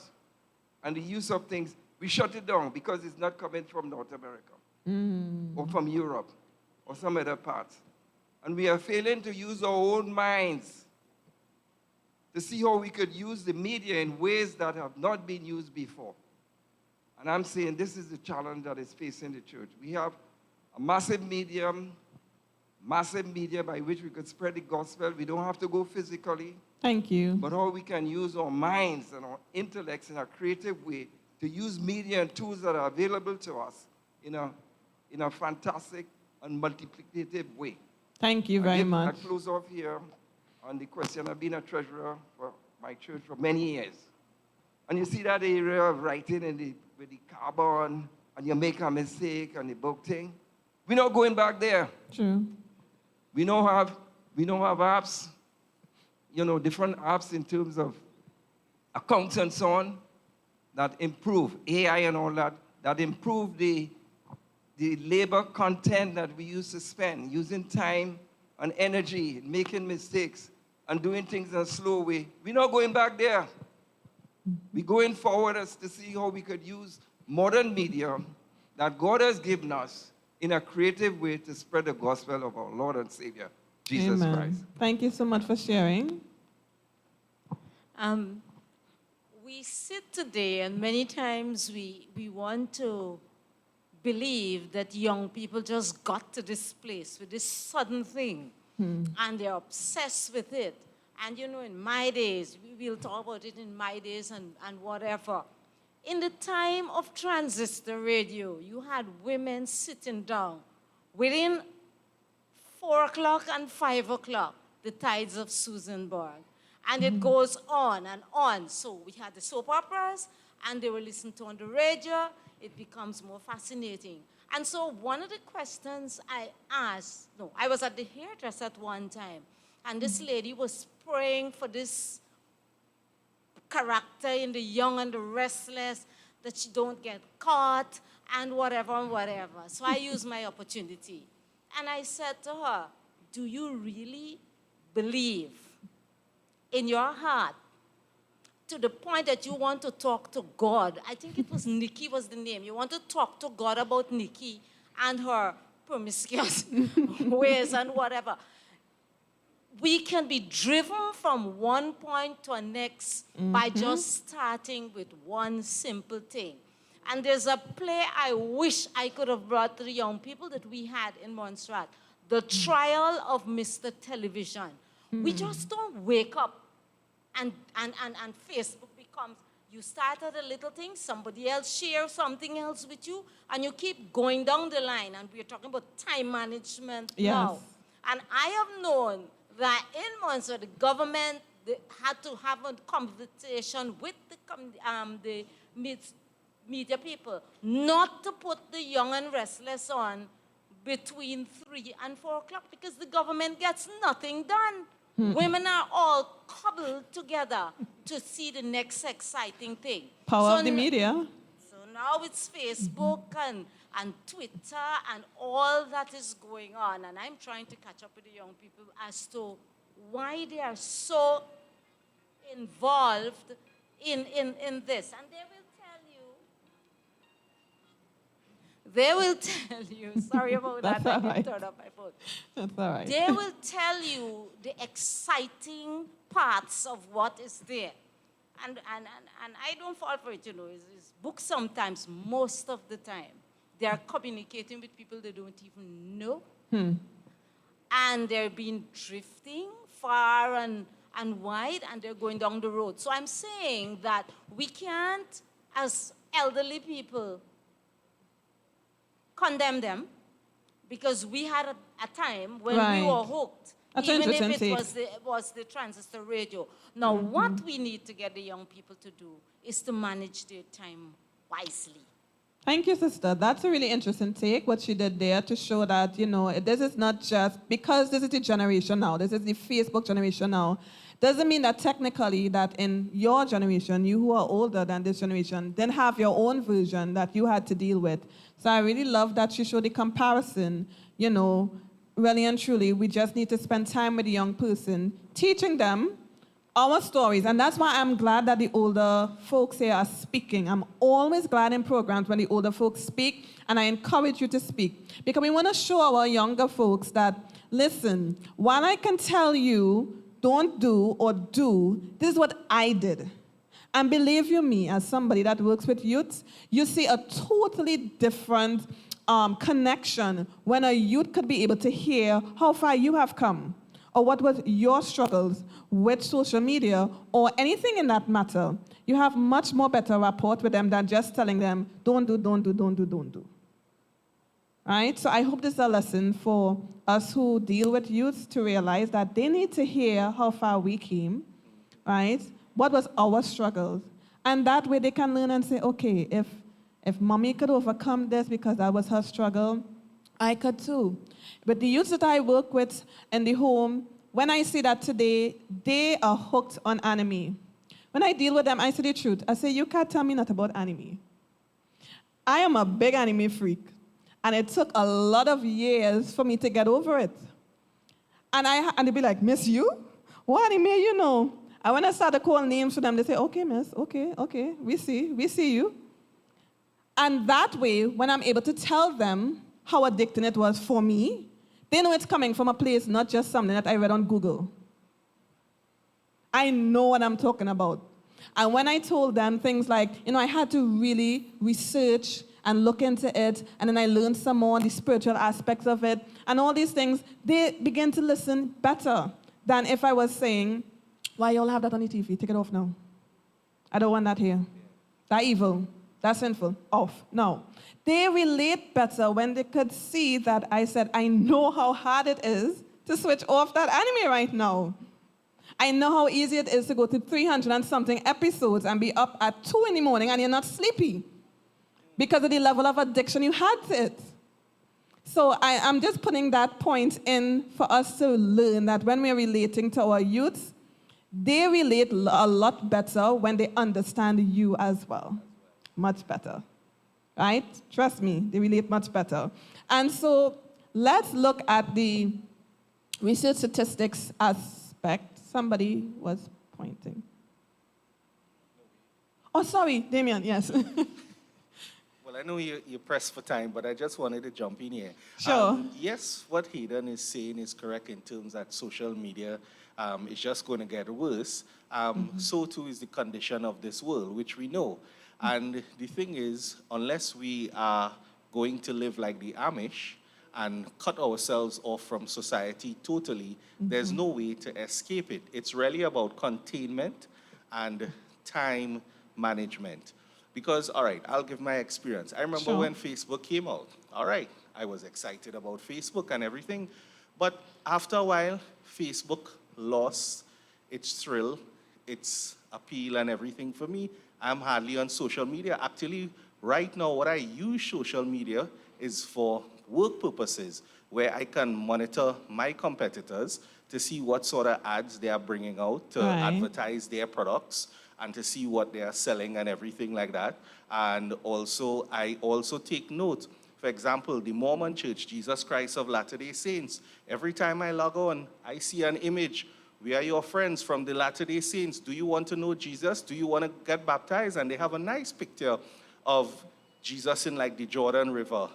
and the use of things, we shut it down because it's not coming from North America or from Europe or some other parts. And we are failing to use our own minds to see how we could use the media in ways that have not been used before. And I'm saying this is the challenge that is facing the church. We have a massive media by which we could spread the gospel. We don't have to go physically. Thank you. But how we can use our minds and our intellects in a creative way to use media and tools that are available to us in a fantastic and multiplicative way. Thank you very much. I close off here on the question. I've been a treasurer for my church for many years. And you see that area of writing with the carbon, and you make a mistake on the book thing. We're not going back there. True. We don't have apps, different apps in terms of accounts and so on that improve AI and all that improve the labor content that we used to spend, using time and energy, making mistakes, and doing things in a slow way. We're not going back there. We're going forward as to see how we could use modern media that God has given us in a creative way to spread the gospel of our Lord and Savior, Jesus Amen. Christ. Thank you so much for sharing. We sit today, and many times we want to believe that young people just got to this place with this sudden thing, and they're obsessed with it. And in my days, we will talk about it in my days and whatever. In the time of transistor radio, you had women sitting down within 4 o'clock and 5 o'clock, the tides of Susanburg. And it goes on and on. So we had the soap operas, and they were listened to on the radio. It becomes more fascinating. And so one of the questions I was at the hairdresser at one time, and this lady was praying for this character in The Young and the Restless, that she don't get caught, and whatever. So I used my opportunity. And I said to her, do you really believe in your heart to the point that you want to talk to God? I think it was Nikki was the name. You want to talk to God about Nikki and her promiscuous ways and whatever. We can be driven from one point to a next by just starting with one simple thing. And there's a play I wish I could have brought to the young people that we had in Montserrat, The Trial of Mr. Television. We just don't wake up and Facebook becomes, you started a little thing, somebody else shares something else with you, and you keep going down the line. And we're talking about time management now. And I have known that in Montserrat, the government had to have a conversation with the media people not to put The Young and Restless on between 3 and 4 o'clock because the government gets nothing done. Women are all cobbled together to see the next exciting thing. Power of the media. So now it's Facebook and Twitter and all that is going on. And I'm trying to catch up with the young people as to why they are so involved in this. And they will tell you, sorry about that, I didn't turn up my phone. That's all right. They will tell you the exciting parts of what is there. And I don't fall for it, It's books sometimes, most of the time. They are communicating with people they don't even know. And they're being drifting far and wide, and they're going down the road. So I'm saying that we can't, as elderly people, condemn them, because we had a time when we were hooked, even if it was the transistor radio. Now, what we need to get the young people to do is to manage their time wisely. Thank you, sister. That's a really interesting take, what she did there, to show that, this is not just, because this is the generation now, this is the Facebook generation now, doesn't mean that technically that in your generation, you who are older than this generation, then have your own version that you had to deal with. So I really love that she showed the comparison, really and truly, we just need to spend time with the young person, teaching them our stories. And that's why I'm glad that the older folks here are speaking. I'm always glad in programs when the older folks speak, and I encourage you to speak. Because we want to show our younger folks that, listen, while I can tell you don't do or do, this is what I did. And believe you me, as somebody that works with youth, you see a totally different connection when a youth could be able to hear how far you have come, or what was your struggles with social media, or anything in that matter. You have much more better rapport with them than just telling them, don't do, don't do, don't do, don't do. Right? So I hope this is a lesson for us who deal with youth to realize that they need to hear how far we came, right? What was our struggles? And that way they can learn and say, okay, if mommy could overcome this because that was her struggle, I could too. But the youth that I work with in the home, when I see that today, they are hooked on anime. When I deal with them, I say the truth. I say, you can't tell me not about anime. I am a big anime freak. And it took a lot of years for me to get over it. And they'd be like, miss you? What anime you know? And when I start to call names for them, they say, okay, miss, okay, we see you. And that way, when I'm able to tell them how addicting it was for me, they know it's coming from a place, not just something that I read on Google. I know what I'm talking about. And when I told them things like, I had to really research and look into it, and then I learned some more on the spiritual aspects of it, and all these things, they begin to listen better than if I was saying, why y'all have that on the TV? Take it off now. I don't want that here. That evil, that's sinful, off. No. They relate better when they could see that I said, I know how hard it is to switch off that anime right now. I know how easy it is to go to 300 and something episodes and be up at 2 in the morning and you're not sleepy because of the level of addiction you had to it. So I'm just putting that point in for us to learn that when we're relating to our youth, they relate a lot better when they understand you as well. Much better. Right? Trust me, they relate much better. And so let's look at the research statistics aspect. Somebody was pointing. Oh, sorry, Damien, yes. Well, I know you're pressed for time, but I just wanted to jump in here. Sure. Yes, what Hayden is saying is correct in terms that social media is just going to get worse. So too is the condition of this world, which we know. And the thing is, unless we are going to live like the Amish and cut ourselves off from society totally, there's no way to escape it. It's really about containment and time management. Because, all right, I'll give my experience. I remember when Facebook came out. All right, I was excited about Facebook and everything. But after a while, Facebook lost its thrill, its appeal and everything for me. I'm hardly on social media. Actually, right now, what I use social media is for work purposes, where I can monitor my competitors to see what sort of ads they are bringing out to advertise their products and to see what they are selling and everything like that. And also, I also take note. For example, the Mormon Church, Jesus Christ of Latter-day Saints, every time I log on, I see an image. We are your friends from the Latter-day Saints. Do you want to know Jesus? Do you want to get baptized? And they have a nice picture of Jesus in like the Jordan River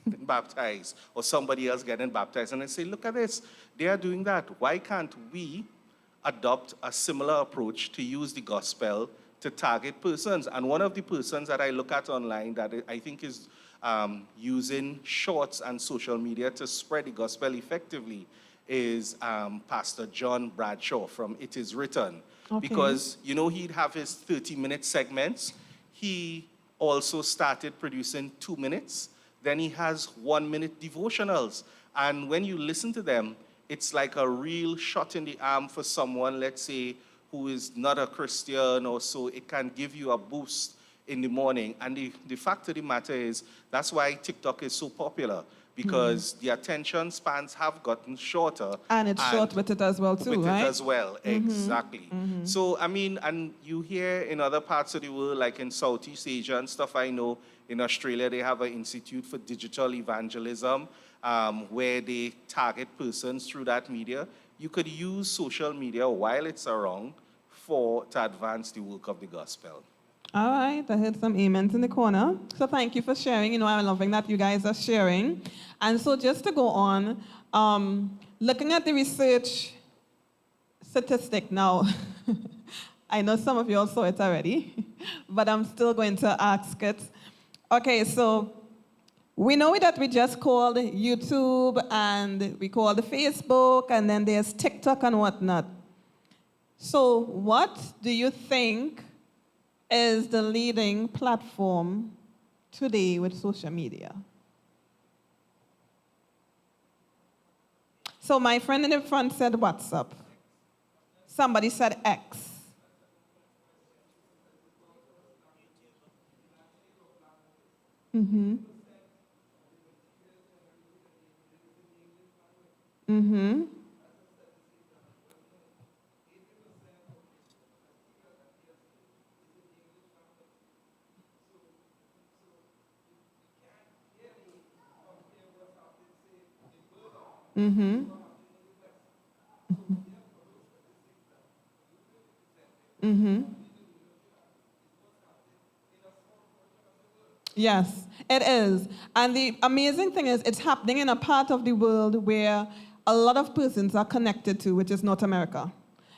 baptized, or somebody else getting baptized. And I say, look at this. They are doing that. Why can't we adopt a similar approach to use the gospel to target persons? And one of the persons that I look at online that I think is using shorts and social media to spread the gospel effectively is Pastor John Bradshaw from It Is Written. Okay. Because, he'd have his 30-minute segments. He also started producing 2 minutes. Then he has 1-minute devotionals. And when you listen to them, it's like a real shot in the arm for someone, let's say, who is not a Christian or so. It can give you a boost in the morning. And the fact of the matter is, that's why TikTok is so popular, because the attention spans have gotten shorter. And it's short with it as well, too, with right? With it as well, exactly. So, and you hear in other parts of the world, like in Southeast Asia and stuff, I know in Australia, they have an institute for digital evangelism where they target persons through that media. You could use social media while it's around to advance the work of the gospel. All right, I heard some amens in the corner. So thank you for sharing. I'm loving that you guys are sharing. And so just to go on, looking at the research statistic now. I know some of you all saw it already, but I'm still going to ask it. Okay, so we know that we just called YouTube and we called Facebook and then there's TikTok and whatnot. So what do you think is the leading platform today with social media? So my friend in the front said WhatsApp. Somebody said X. Mm-hmm. Mm-hmm. Mm-hmm. Mm-hmm. Yes, it is. And the amazing thing is it's happening in a part of the world where a lot of persons are connected to, which is North America.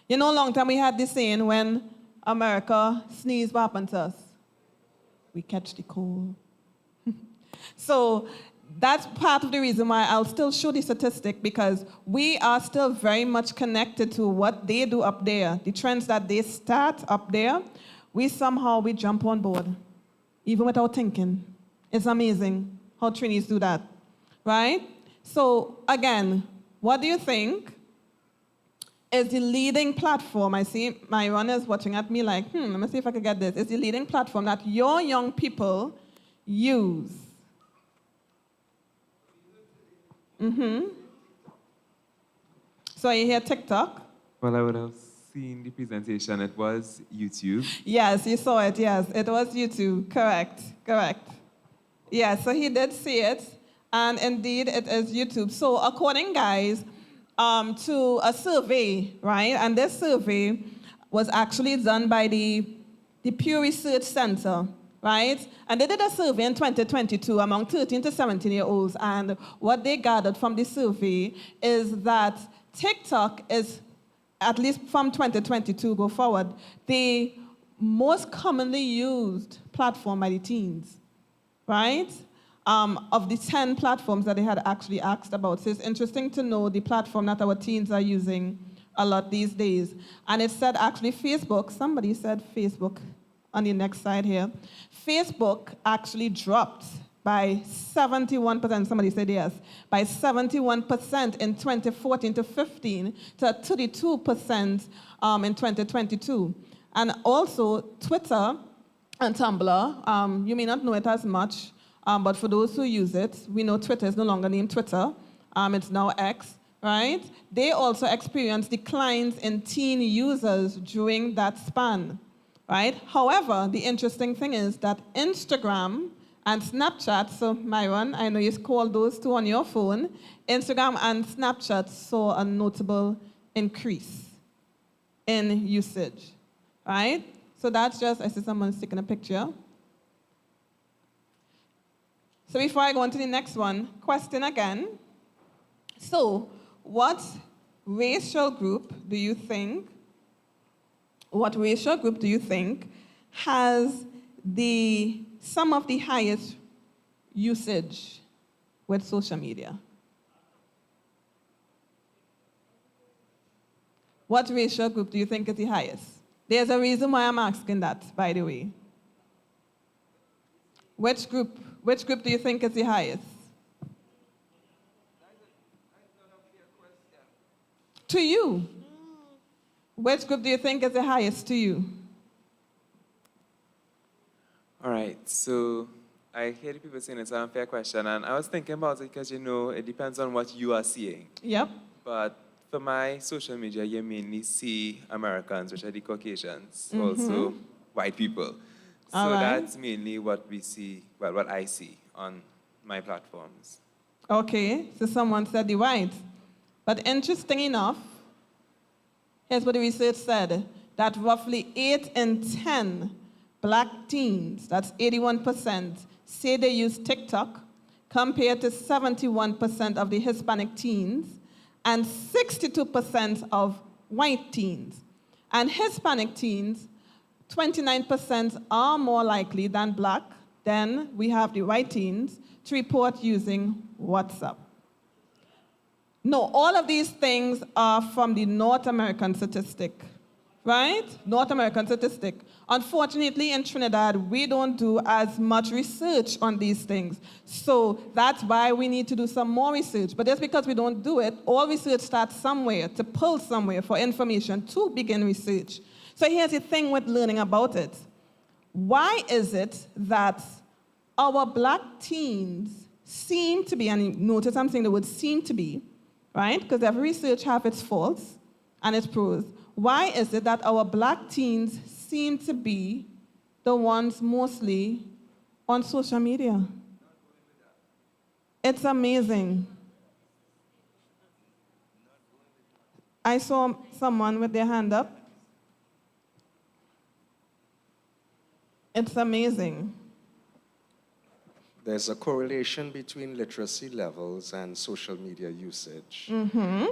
You know, a long time we had this saying, when America sneeze, what happens to us? We catch the cold. So that's part of the reason why I'll still show the statistic, because we are still very much connected to what they do up there. The trends that they start up there, we jump on board, even without thinking. It's amazing how Trinis do that, right? So again, what do you think is the leading platform? I see my runners watching at me like, let me see if I can get this. It's the leading platform that your young people use. Mm-hmm. So you hear TikTok? Well, I would have seen the presentation. It was YouTube. Yes, you saw it. Yes, it was YouTube. Correct. Yeah, so he did see it, and indeed it is YouTube. So according, guys, to a survey, right? And this survey was actually done by the Pew Research Center, right? And they did a survey in 2022 among 13 to 17-year-olds, and what they gathered from the survey is that TikTok is, at least from 2022 go forward, the most commonly used platform by the teens, right? Of the 10 platforms that they had actually asked about. So it's interesting to know the platform that our teens are using a lot these days. And it said actually Facebook, somebody said Facebook on the next slide here. Facebook actually dropped by 71%, somebody said yes, by 71% in 2014 to 15 to 32% in 2022. And also Twitter and Tumblr, you may not know it as much, but for those who use it, we know Twitter is no longer named Twitter. It's now X, right? They also experienced declines in teen users during that span, right? However, the interesting thing is that Instagram and Snapchat, so Myron, I know you called those two on your phone, Instagram and Snapchat saw a notable increase in usage, right? So that's just, I see someone's taking a picture. So before I go on to the next one, question again. So what racial group do you think has some of the highest usage with social media? What racial group do you think is the highest? There's a reason why I'm asking that, by the way. Which group do you think is the highest? To you. Which group do you think is the highest to you? All right, so I hear the people saying it's an unfair question, and I was thinking about it because, it depends on what you are seeing. Yep. But for my social media, you mainly see Americans, which are the Caucasians, Mm-hmm. also white people. So All right. that's mainly what we see, well, what I see on my platforms. Okay, so someone said the white. But interesting enough, here's what the research said, that roughly 8 in 10 black teens, that's 81%, say they use TikTok, compared to 71% of the Hispanic teens, and 62% of white teens. And Hispanic teens, 29% are more likely than black. Then we have the white teens to report using WhatsApp. No, all of these things are from the North American statistic, right? North American statistic. Unfortunately, in Trinidad, we don't do as much research on these things. So that's why we need to do some more research. But just because we don't do it, all research starts somewhere, to pull somewhere for information to begin research. So here's the thing with learning about it. Why is it that our black teens seem to be, and notice I'm saying the word seem to be, right? Because every research has its faults and its pros. Why is it that our black teens seem to be the ones mostly on social media? It's amazing. I saw someone with their hand up. It's amazing. There's a correlation between literacy levels and social media usage,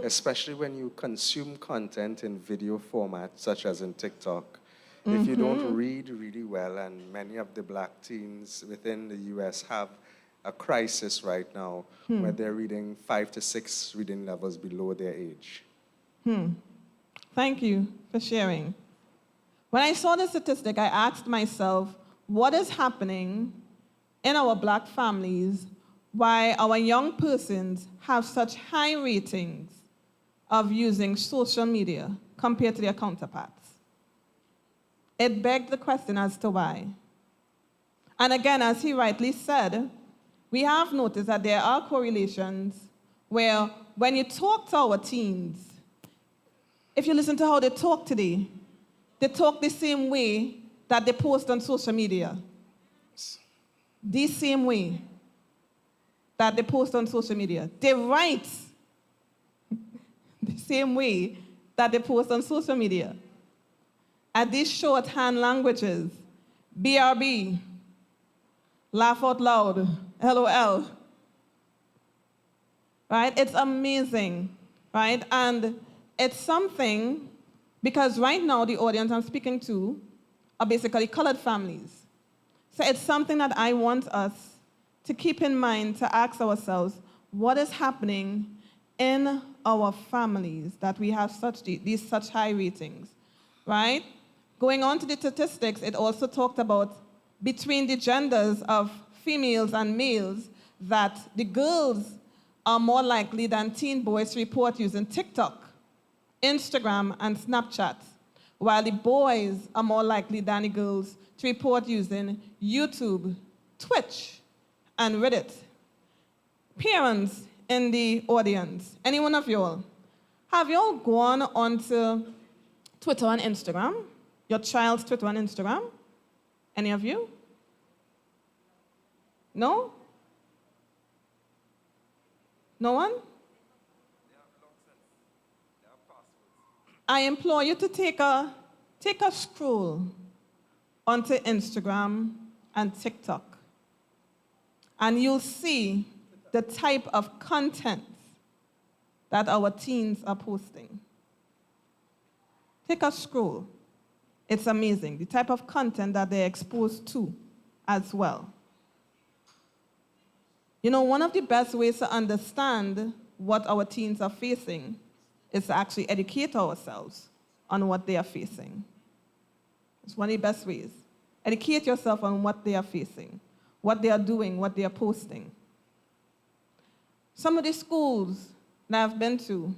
especially when you consume content in video format, such as in TikTok. If you don't read really well, and many of the black teens within the US have a crisis right now where they're reading 5 to 6 reading levels below their age. Thank you for sharing. When I saw the statistic, I asked myself, what is happening in our black families why our young persons have such high ratings of using social media compared to their counterparts? It begged the question as to why. And again, as he rightly said, we have noticed that there are correlations where when you talk to our teens, if you listen to how they talk today, they talk the same way that they post on social media. The same way that they post on social media. They write the same way that they post on social media. And these shorthand languages, BRB, laugh out loud, LOL. Right? It's amazing, right? And it's something, because right now the audience I'm speaking to are basically colored families. So it's something that I want us to keep in mind, to ask ourselves, what is happening in our families that we have these such high ratings, right? Going on to the statistics, it also talked about between the genders of females and males that the girls are more likely than teen boys to report using TikTok, Instagram, and Snapchat, while the boys are more likely than the girls to report using YouTube, Twitch, and Reddit. Parents in the audience, any one of y'all, have y'all gone onto Twitter and Instagram? Your child's Twitter and Instagram? Any of you? No? No one? I implore you to take a scroll onto Instagram and TikTok, and you'll see the type of content that our teens are posting. Take a scroll. It's amazing, the type of content that they're exposed to as well. You know, one of the best ways to understand what our teens are facing is to actually educate ourselves on what they are facing. It's one of the best ways. Educate yourself on what they are facing, what they are doing, what they are posting. Some of the schools that I've been to,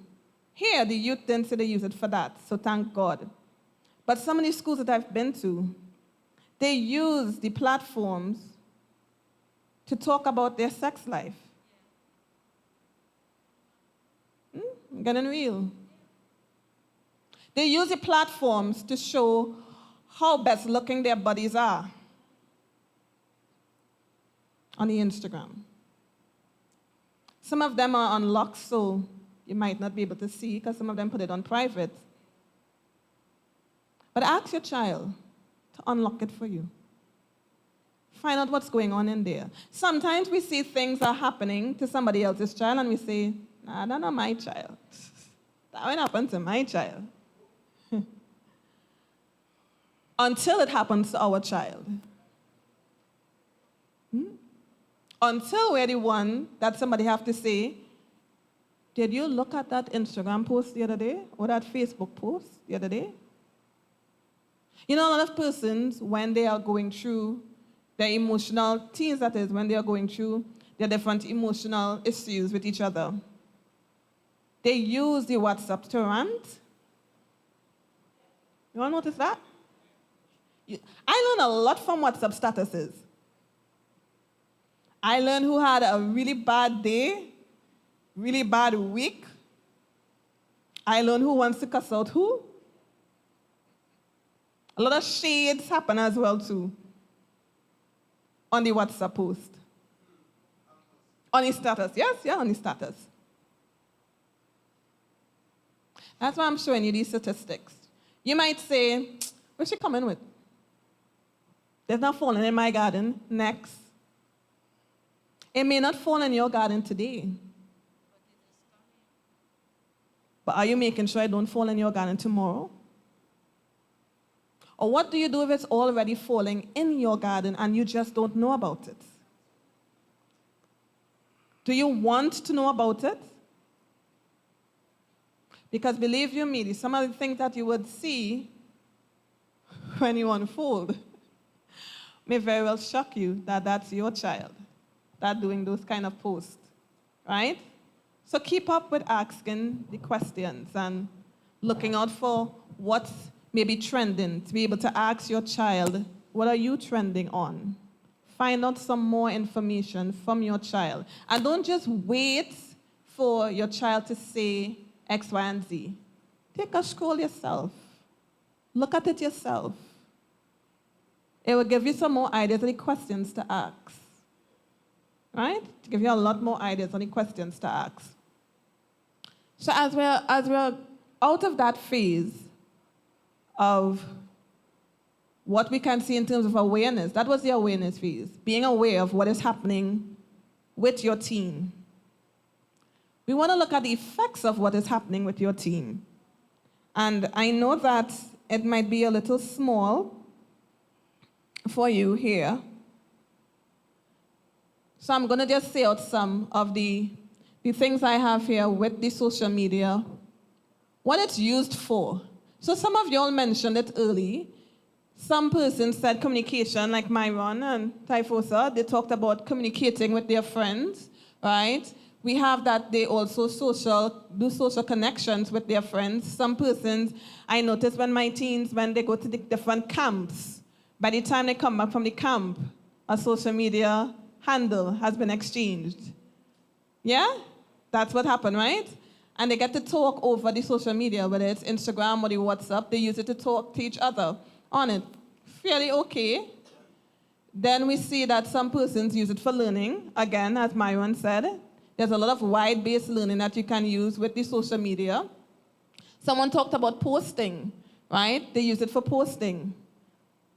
here the youth didn't say they use it for that, so thank God. But some of the schools that I've been to, they use the platforms to talk about their sex life. Getting real. They use the platforms to show how best looking their bodies are on the Instagram. Some of them are unlocked, so you might not be able to see, because some of them put it on private. But ask your child to unlock it for you. Find out what's going on in there. Sometimes we see things are happening to somebody else's child, and we say, nah, that's not my child. That won't happen to my child. until it happens to our child. Until we're the one that somebody have to say, did you look at that Instagram post the other day or that Facebook post the other day? You know, a lot of persons, when they are going through their emotional, teens that is, when they are going through their different emotional issues with each other, they use the WhatsApp to rant. You want to notice that? I learned a lot from WhatsApp statuses. I learned who had a really bad day, really bad week. I learned who wants to cuss out who. A lot of shades happen as well too on the WhatsApp post. On his status, yes, yeah, on his status. That's why I'm showing you these statistics. You might say, what's she coming with? There's not falling in my garden. Next. It may not fall in your garden today. But are you making sure it don't fall in your garden tomorrow? Or what do you do if it's already falling in your garden and you just don't know about it? Do you want to know about it? Because believe you me, some of the things that you would see when you unfold may very well shock you that that's your child that doing those kind of posts, right? So keep up with asking the questions and looking out for what may be trending, to be able to ask your child, what are you trending on? Find out some more information from your child. And don't just wait for your child to say X, Y, and Z. Take a scroll yourself. Look at it yourself. It will give you some more ideas on the questions to ask. Right? To give you a lot more ideas on the questions to ask. So as we're out of that phase of what we can see in terms of awareness, that was the awareness phase, being aware of what is happening with your teen. We want to look at the effects of what is happening with your teen. And I know that it might be a little small for you here. So I'm going to just say out some of the things I have here with the social media, what it's used for. So some of y'all mentioned it early. Some persons said communication, like Myron and Typhosa, they talked about communicating with their friends, right? We have that they also do social connections with their friends. Some persons, I notice when my teens, when they go to the different camps, by the time they come back from the camp, a social media handle has been exchanged. Yeah? That's what happened, right? And they get to talk over the social media, whether it's Instagram or the WhatsApp. They use it to talk to each other on it. Fairly okay. Then we see that some persons use it for learning. Again, as Myron said, there's a lot of wide-based learning that you can use with the social media. Someone talked about posting, right? They use it for posting.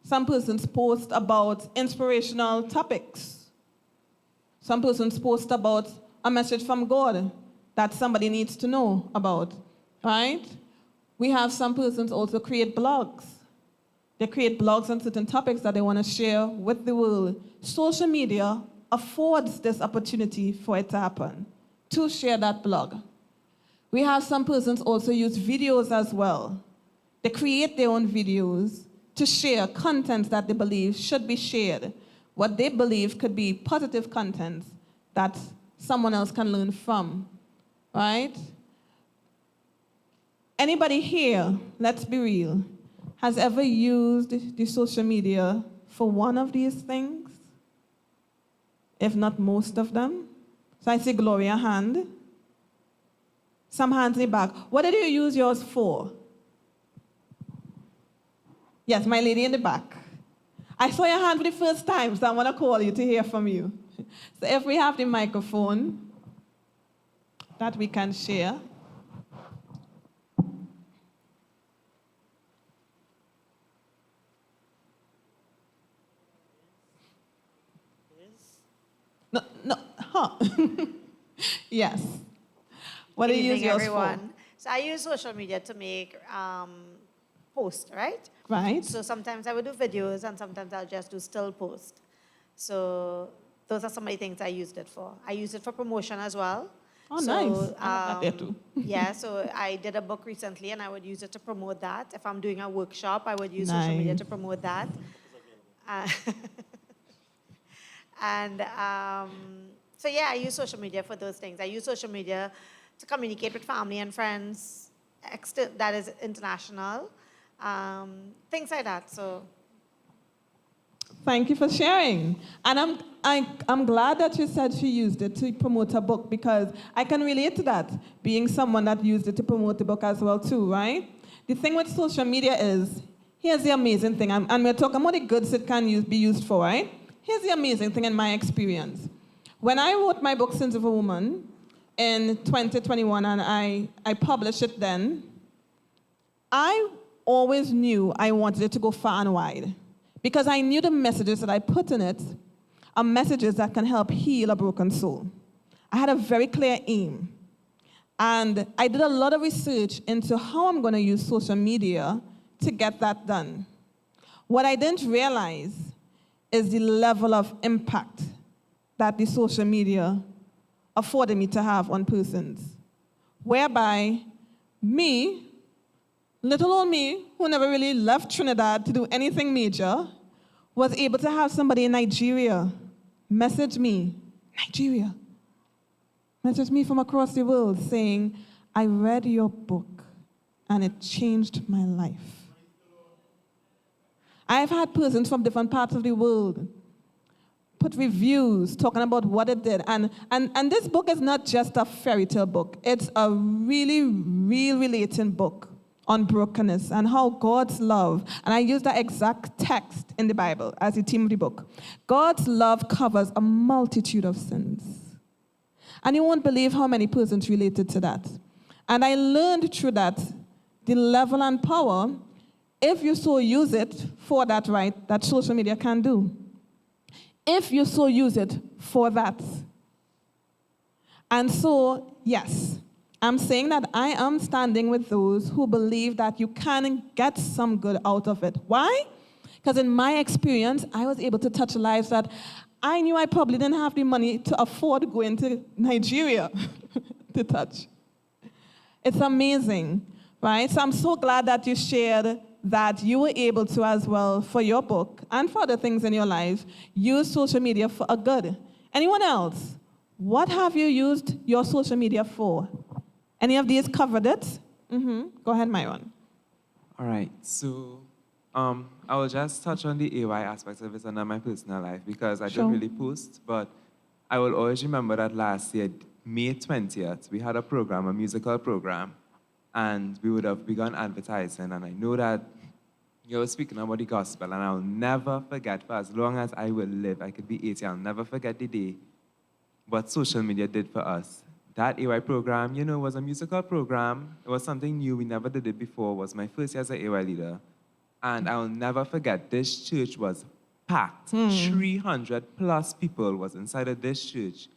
Some persons post about inspirational topics. Some persons post about a message from God that somebody needs to know about, right? We have some persons also create blogs. They create blogs on certain topics that they want to share with the world. Social media affords this opportunity for it to happen, to share that blog. We have some persons also use videos as well. They create their own videos to share content that they believe should be shared, what they believe could be positive content that someone else can learn from, right? Anybody here, let's be real, has ever used the social media for one of these things? If not most of them? So I see Gloria hand. Some hands in the back. What did you use yours for? Yes, my lady in the back. I saw your hand for the first time, so I want to call you to hear from you. So if we have the microphone that we can share. No, huh? Yes. What do you use yours everyone. for? So I use social media to make posts, right? Right. So sometimes I would do videos and sometimes I'll just do still post. So those are some of the things I used it for. I used it for promotion as well. Oh, so, nice. I love that there too. Yeah, so I did a book recently and I would use it to promote that. If I'm doing a workshop, I would use social media to promote that. And so yeah, I use social media for those things. I use social media to communicate with family and friends, that is international, things like that. So. Thank you for sharing. And I'm glad that you said she used it to promote a book, because I can relate to that, being someone that used it to promote the book as well too, right? The thing with social media is, here's the amazing thing, and we're talking about the goods it can be used for, right? Here's the amazing thing in my experience. When I wrote my book, Sins of a Woman, in 2021, and I published it then, I always knew I wanted it to go far and wide, because I knew the messages that I put in it are messages that can help heal a broken soul. I had a very clear aim. And I did a lot of research into how I'm going to use social media to get that done. What I didn't realize is the level of impact that the social media afforded me to have on persons. Whereby me, little old me, who never really left Trinidad to do anything major, was able to have somebody in Nigeria message me, Nigeria, message me from across the world saying, I read your book and it changed my life. I've had persons from different parts of the world put reviews talking about what it did. And this book is not just a fairy tale book. It's a really, real relating book on brokenness and how God's love, and I use that exact text in the Bible as the theme of the book. God's love covers a multitude of sins. And you won't believe how many persons related to that. And I learned through that the level and power, if you so use it for that, right, that social media can do. If you so use it for that. And so, yes, I'm saying that I am standing with those who believe that you can get some good out of it. Why? Because in my experience, I was able to touch lives that I knew I probably didn't have the money to afford going to Nigeria to touch. It's amazing, right? So I'm so glad that you shared that you were able to as well, for your book and for other things in your life, use social media for a good. Anyone else? What have you used your social media for? Any of these covered it? Go ahead, Myron. All right, so I will just touch on the AY aspect of it and not my personal life, because I don't really post, but I will always remember that last year, May 20th, we had a program, a musical program, and we would have begun advertising, and I know that you were speaking about the gospel, and I'll never forget, for as long as I will live, I could be 80, I'll never forget the day what social media did for us. That AY program, you know, was a musical program. It was something new. We never did it before. It was my first year as an AY leader. And I'll never forget, this church was packed. 300 plus people was inside of this church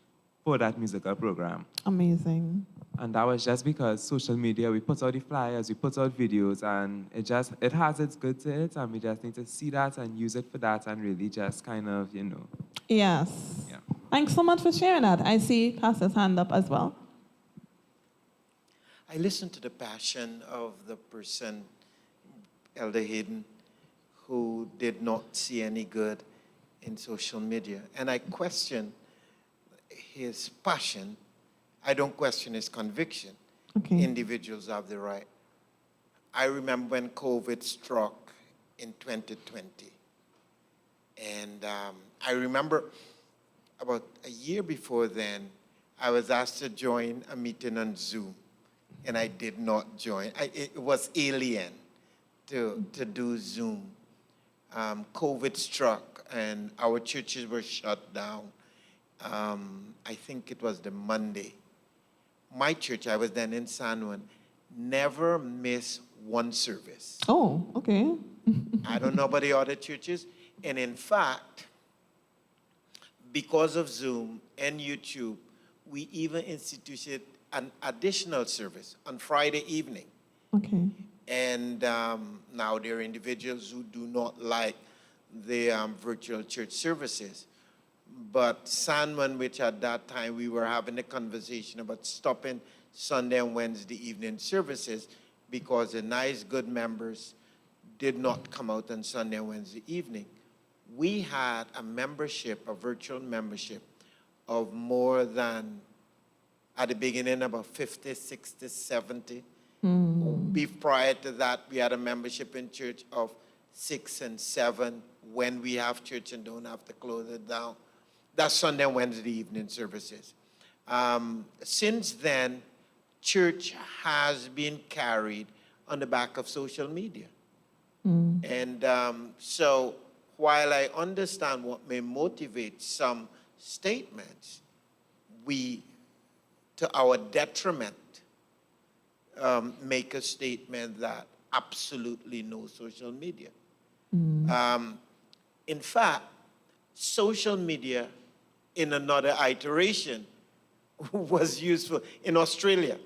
for that musical program. Amazing. And that was just because social media, we put out the flyers, we put out videos, and it has its good to it, and we just need to see that and use it for that and really just kind of, you know. Yes. Yeah. Thanks so much for sharing that. I see Pastor's hand up as well. I listened to the passion of the person, Elder Hayden, who did not see any good in social media. And I question his passion. I don't question his conviction. Okay. Individuals have the right. I remember when COVID struck in 2020. And I remember about a year before then, I was asked to join a meeting on Zoom, and I did not join. It was alien to do Zoom. COVID struck, and our churches were shut down. I think it was the Monday. My church, I was then in San Juan, never missed one service. Oh, okay. I don't know about the other churches. And in fact, because of Zoom and YouTube, we even instituted an additional service on Friday evening. Okay. And now there are individuals who do not like the virtual church services. But Sanman, which at that time we were having a conversation about stopping Sunday and Wednesday evening services because the nice, good members did not come out on Sunday and Wednesday evening. We had a membership, a virtual membership, of more than, at the beginning, about 50, 60, 70. Prior to that, we had a membership in church of 6 and 7 when we have church and don't have to close it down. That's Sunday and Wednesday evening services. Since then, church has been carried on the back of social media. And so while I understand what may motivate some statements, we, to our detriment, make a statement that absolutely no social media. In fact, social media in another iteration was useful. In Australia,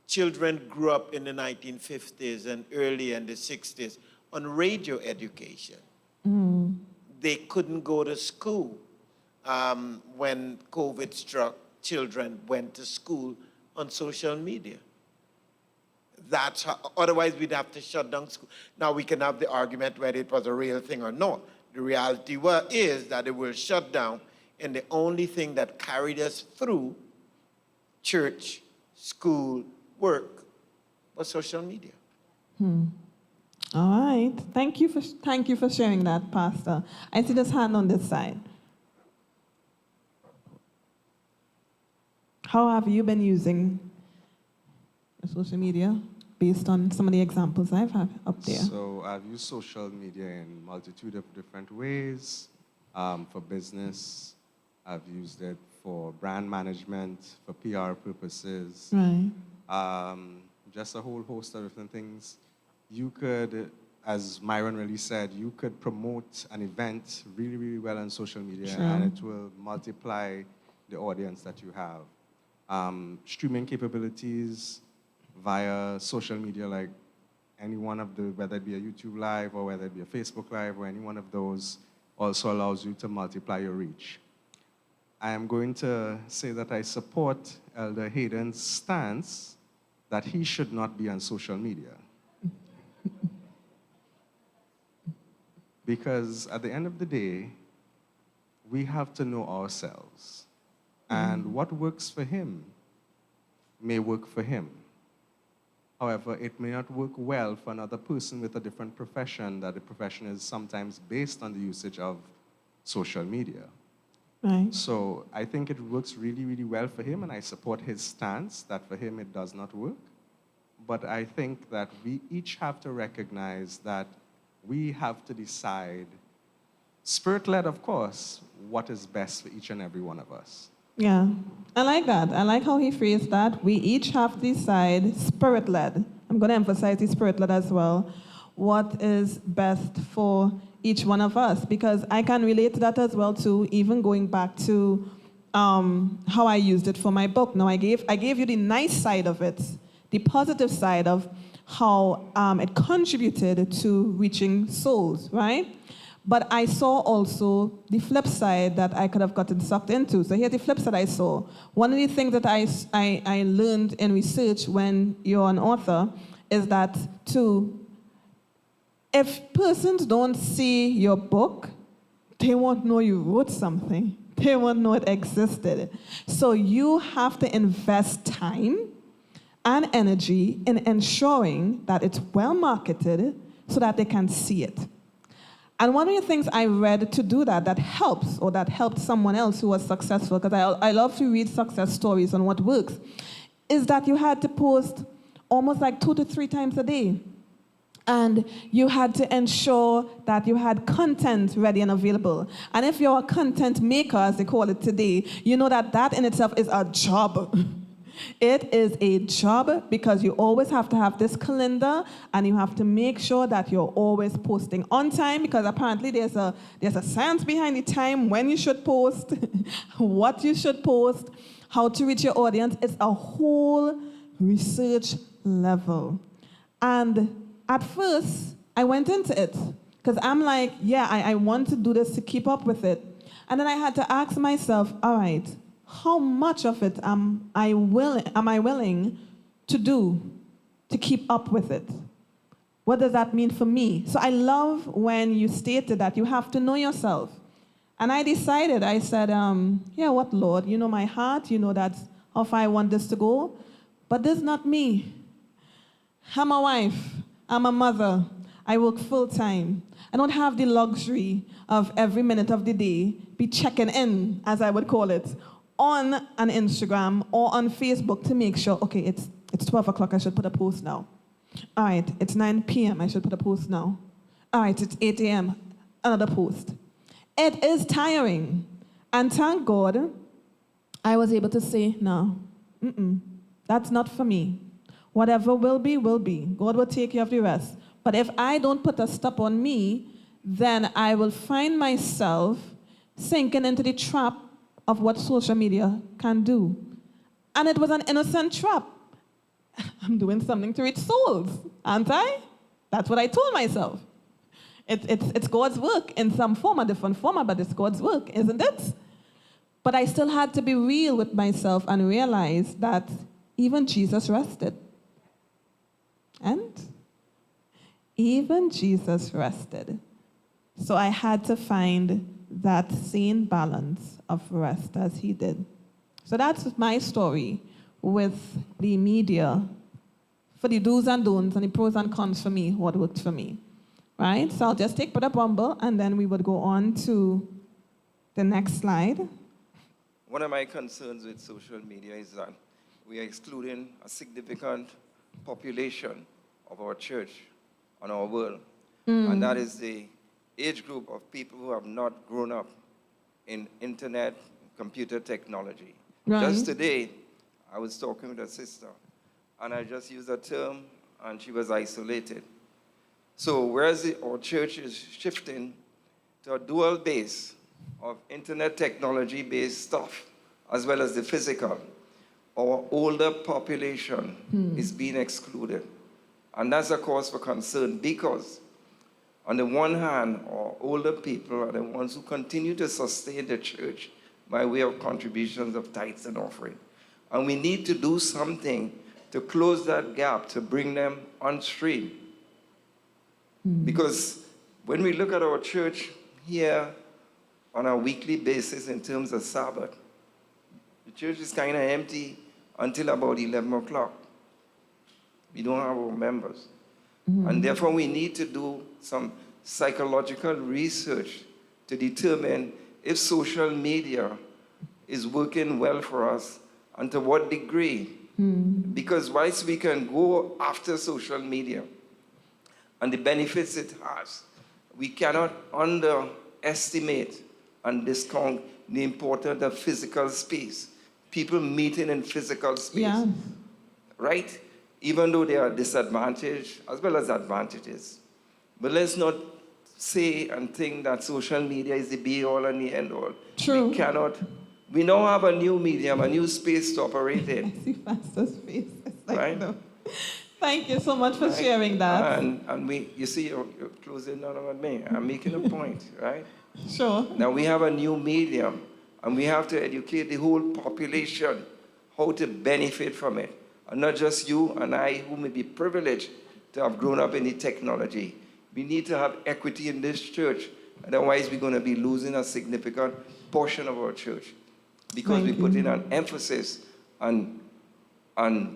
children grew up in the 1950s and early in the 60s on radio education. They couldn't go to school. When COVID struck, children went to school on social media. That's how, otherwise we'd have to shut down school. Now we can have the argument whether it was a real thing or not. The reality is that it will shut down, and the only thing that carried us through church, school, work was social media. All right. Thank you for sharing that, Pastor. I see this hand on this side. How have you been using social media based on some of the examples I've had up there? So I've used social media in multitude of different ways. For business, I've used it for brand management, for PR purposes. Right. Just a whole host of different things. You could, as Myron really said, you could promote an event really, really well on social media, Sure. and it will multiply the audience that you have. Streaming capabilities via social media, like any one of the, whether it be a YouTube Live or whether it be a Facebook Live or any one of those, also allows you to multiply your reach. I am going to say that I support Elder Hayden's stance that he should not be on social media. Because at the end of the day, we have to know ourselves. And what works for him may work for him. However, it may not work well for another person with a different profession, that the profession is sometimes based on the usage of social media. Right. So I think it works really, really well for him, and I support his stance that for him it does not work. But I think that we each have to recognize that we have to decide, spirit-led, of course, what is best for each and every one of us. Yeah, I like that. I like how he phrased that. We each have to decide, spirit-led. I'm going to emphasize the spirit-led as well. What is best for each one of us? Because I can relate to that as well too, even going back to how I used it for my book. Now, I gave you the nice side of it, the positive side of how it contributed to reaching souls, right? But I saw also the flip side that I could have gotten sucked into. So here's the flip side I saw. One of the things that I learned in research when you're an author is that if persons don't see your book, they won't know you wrote something. They won't know it existed. So you have to invest time and energy in ensuring that it's well marketed so that they can see it. And one of the things I read to do that helps, or that helped someone else who was successful, because I love to read success stories on what works, is that you had to post almost like 2 to 3 times a day. And you had to ensure that you had content ready and available. And if you're a content maker, as they call it today, you know that in itself is a job. It is a job because you always have to have this calendar, and you have to make sure that you're always posting on time, because apparently there's a science behind the time, when you should post, what you should post, how to reach your audience. It's a whole research level. And at first, I went into it because I'm like, yeah, I want to do this to keep up with it. And then I had to ask myself, all right, how much of it am I willing to do to keep up with it? What does that mean for me? So I love when you stated that you have to know yourself. And I decided, I said, yeah, what, Lord? You know my heart. You know that's how far I want this to go. But this is not me. I'm a wife. I'm a mother. I work full time. I don't have the luxury of every minute of the day be checking in, as I would call it, on an Instagram or on Facebook to make sure, okay, it's 12 o'clock, I should put a post now. All right, it's 9 p.m., I should put a post now. All right, it's 8 a.m., another post. It is tiring. And thank God, I was able to say, no, that's not for me. Whatever will be, will be. God will take care of the rest. But if I don't put a stop on me, then I will find myself sinking into the trap of what social media can do. And it was an innocent trap. I'm doing something to reach souls, aren't I? That's what I told myself. It's God's work in some form, a different form, but it's God's work, isn't it? But I still had to be real with myself and realize that even Jesus rested. And even Jesus rested. So I had to find that same balance of rest as he did. So that's my story with the media, for the do's and don'ts and the pros and cons for me, what worked for me. Right? So I'll just take Brother Bumble and then we would go on to the next slide. One of my concerns with social media is that we are excluding a significant population of our church and our world. And that is the age group of people who have not grown up in internet, computer technology. Right. Just today, I was talking with a sister, and I just used a term, and she was isolated. So whereas our church is shifting to a dual base of internet technology-based stuff, as well as the physical, our older population is being excluded. And that's a cause for concern because, on the one hand, our older people are the ones who continue to sustain the church by way of contributions of tithes and offering. And we need to do something to close that gap, to bring them on stream. Because when we look at our church here on a weekly basis in terms of Sabbath, the church is kind of empty until about 11 o'clock. We don't have our members. And therefore, we need to do some psychological research to determine if social media is working well for us and to what degree. Because whilst we can go after social media and the benefits it has, we cannot underestimate and discount the importance of physical space. People meeting in physical space, right? Even though there are disadvantages as well as advantages. But let's not say and think that social media is the be-all and the end-all. True. We now have a new medium, a new space to operate in. I see Pastor's face. It's like, right? no. Thank you so much for sharing that. And you see, you're closing down on me. I'm making a point, right? Sure. Now we have a new medium, and we have to educate the whole population how to benefit from it. And not just you and I who may be privileged to have grown up in the technology. We need to have equity in this church. Otherwise, we're going to be losing a significant portion of our church. Because we put in an emphasis on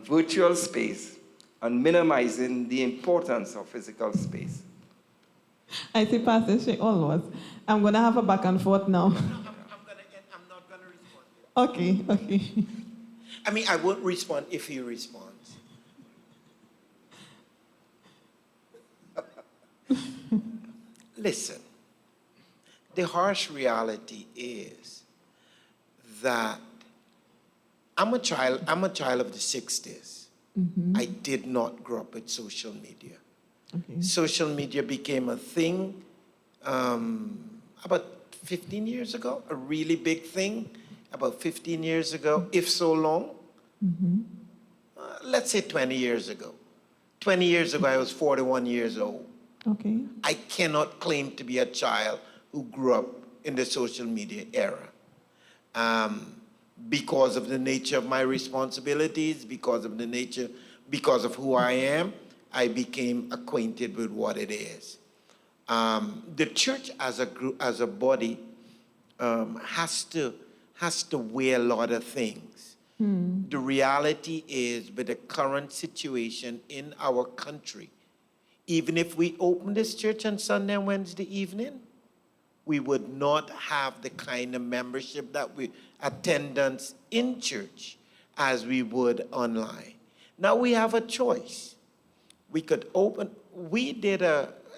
virtual space and minimizing the importance of physical space. I see Pastor Shea almost. I'm going to have a back and forth now. I'm not going to respond. Okay. I mean, I won't respond if he responds. Listen, the harsh reality is that I'm a child of the 60s. I did not grow up with social media. Okay. Social media became a thing about 15 years ago, a really big thing, about 15 years ago, if so long. Let's say 20 years ago. 20 years ago, I was 41 years old. Okay. I cannot claim to be a child who grew up in the social media era. Because of the nature of my responsibilities, because of who I am, I became acquainted with what it is. The church as a group, as a body, has to weigh a lot of things. The reality is, with the current situation in our country, even if we open this church on Sunday and Wednesday evening, we would not have the kind of membership attendance in church as we would online. Now we have a choice. We could open,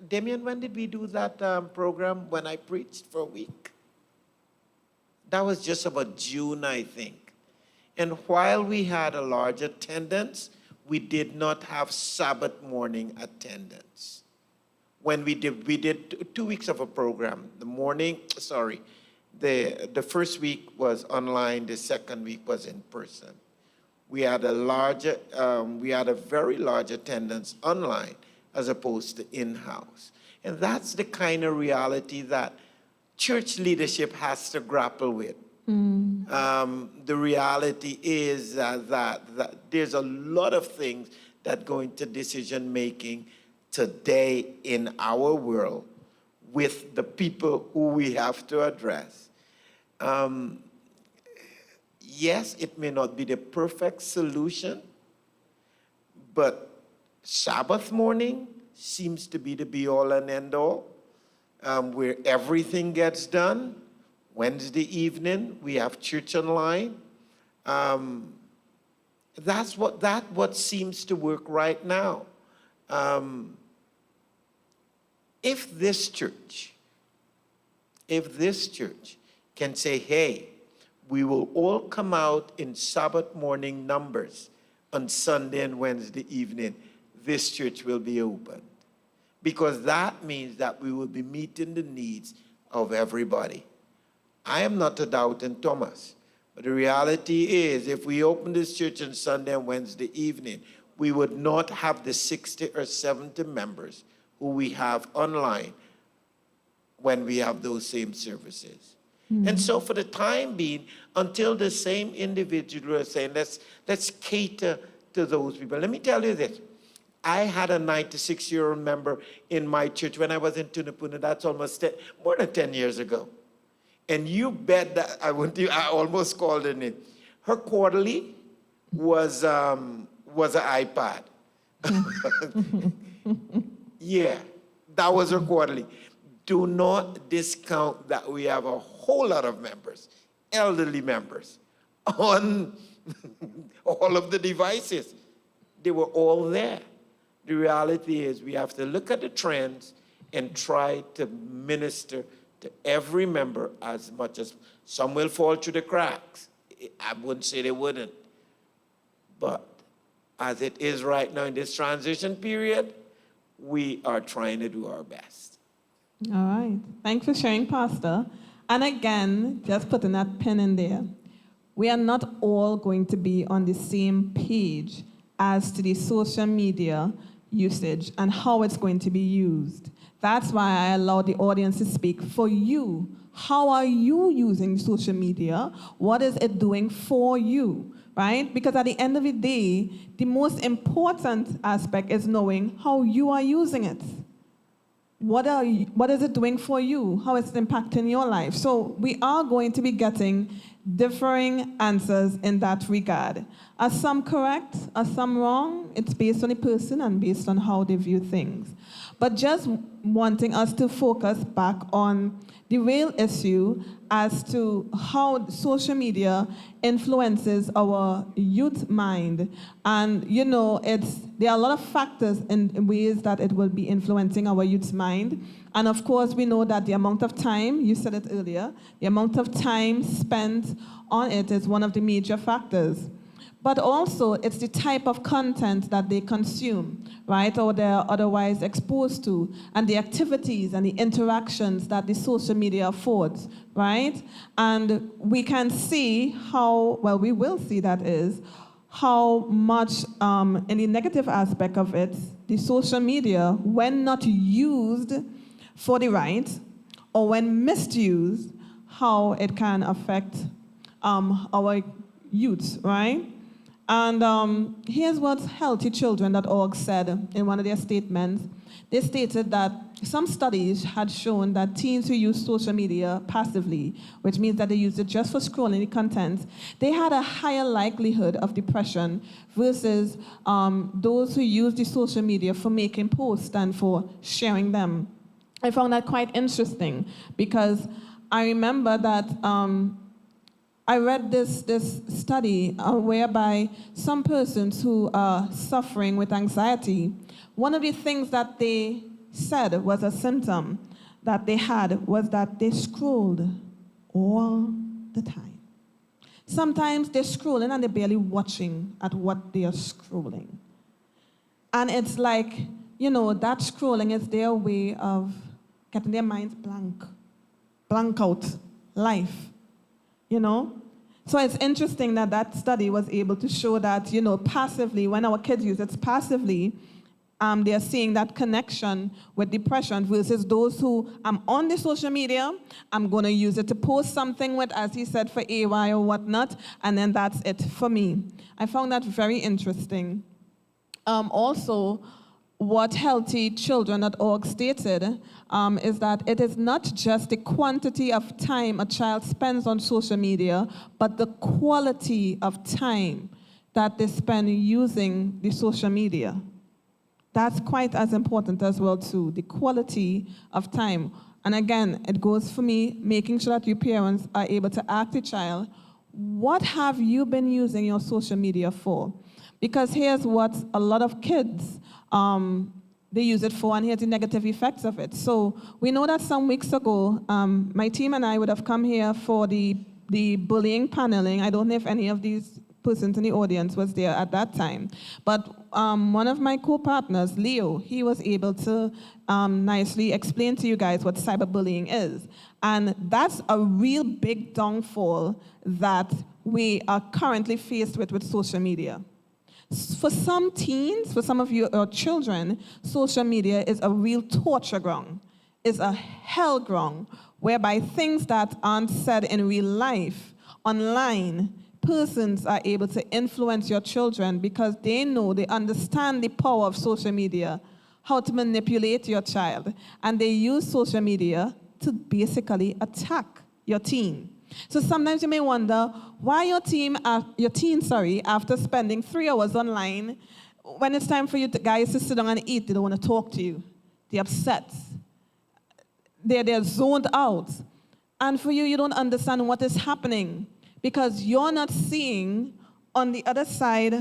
Damien, when did we do that program when I preached for a week? That was just about June, I think. And while we had a large attendance, we did not have Sabbath morning attendance. When we did 2 weeks of a program. The first week was online, the second week was in person. We had a very large attendance online as opposed to in-house. And that's the kind of reality that church leadership has to grapple with. The reality is that there's a lot of things that go into decision making today in our world with the people who we have to address. Yes, it may not be the perfect solution, but Sabbath morning seems to be the be-all and end-all, where everything gets done. Wednesday evening, we have church online. That's what seems to work right now. If this church can say, hey, we will all come out in Sabbath morning numbers on Sunday and Wednesday evening, this church will be open. Because that means that we will be meeting the needs of everybody. I am not a doubting Thomas, but the reality is if we open this church on Sunday and Wednesday evening, we would not have the 60 or 70 members who we have online when we have those same services. And so for the time being, until the same individual are saying, let's cater to those people. Let me tell you this. I had a 96-year-old member in my church when I was in Tunapuna. That's almost more than 10 years ago. And you bet that I almost called her name. Her quarterly was an iPad. Yeah, that was her quarterly. Do not discount that we have a whole lot of members, elderly members, on all of the devices. They were all there. The reality is we have to look at the trends and try to minister to every member as much as some will fall through the cracks. I wouldn't say they wouldn't. But as it is right now in this transition period, we are trying to do our best. All right. Thanks for sharing, Pastor. And again, just putting that pin in there. We are not all going to be on the same page as to the social media usage and how it's going to be used. That's why I allow the audience to speak. For you, how are you using social media? What is it doing for you, right? Because at the end of the day, the most important aspect is knowing how you are using it. What is it doing for you? How is it impacting your life? So we are going to be getting differing answers in that regard. Are some correct? Are some wrong? It's based on the person and based on how they view things. But just wanting us to focus back on the real issue as to how social media influences our youth mind. And, there are a lot of factors in ways that it will be influencing our youth's mind. And of course, we know that the amount of time, you said it earlier, the amount of time spent on it is one of the major factors. But also, it's the type of content that they consume, right, or they're otherwise exposed to, and the activities and the interactions that the social media affords, right? And we can see we will see that is, how much, in the negative aspect of it, the social media, when not used for the right, or when misused, how it can affect our youth, right? And here's what healthychildren.org said in one of their statements. They stated that some studies had shown that teens who use social media passively, which means that they use it just for scrolling the content, they had a higher likelihood of depression versus those who use the social media for making posts and for sharing them. I found that quite interesting because I remember that I read this study whereby some persons who are suffering with anxiety, one of the things that they said was a symptom that they had was that they scrolled all the time. Sometimes they're scrolling and they're barely watching at what they are scrolling. And it's like, that scrolling is their way of getting their minds blank out life, So it's interesting that study was able to show that, passively, when our kids use it passively, they're seeing that connection with depression versus those who, I'm on the social media, I'm going to use it to post something with, as he said, for AY or whatnot, and then that's it for me. I found that very interesting. Also, what healthychildren.org stated is that it is not just the quantity of time a child spends on social media, but the quality of time that they spend using the social media. That's quite as important as well, too, the quality of time. And again, it goes for me, making sure that you parents are able to ask the child, what have you been using your social media for? Because here's what a lot of kids, they use it for, and here's the negative effects of it. So we know that some weeks ago, my team and I would have come here for the bullying paneling. I don't know if any of these persons in the audience was there at that time. But one of my co-partners, Leo, he was able to nicely explain to you guys what cyberbullying is. And that's a real big downfall that we are currently faced with social media. For some teens, for some of your children, social media is a real torture ground. It's a hell ground whereby things that aren't said in real life, online, persons are able to influence your children because they understand the power of social media, how to manipulate your child. And they use social media to basically attack your teen. So sometimes you may wonder why your teen, after spending 3 hours online, when it's time for you guys to sit down and eat, they don't want to talk to you. They're upset. They're zoned out. And for you, you don't understand what is happening because you're not seeing on the other side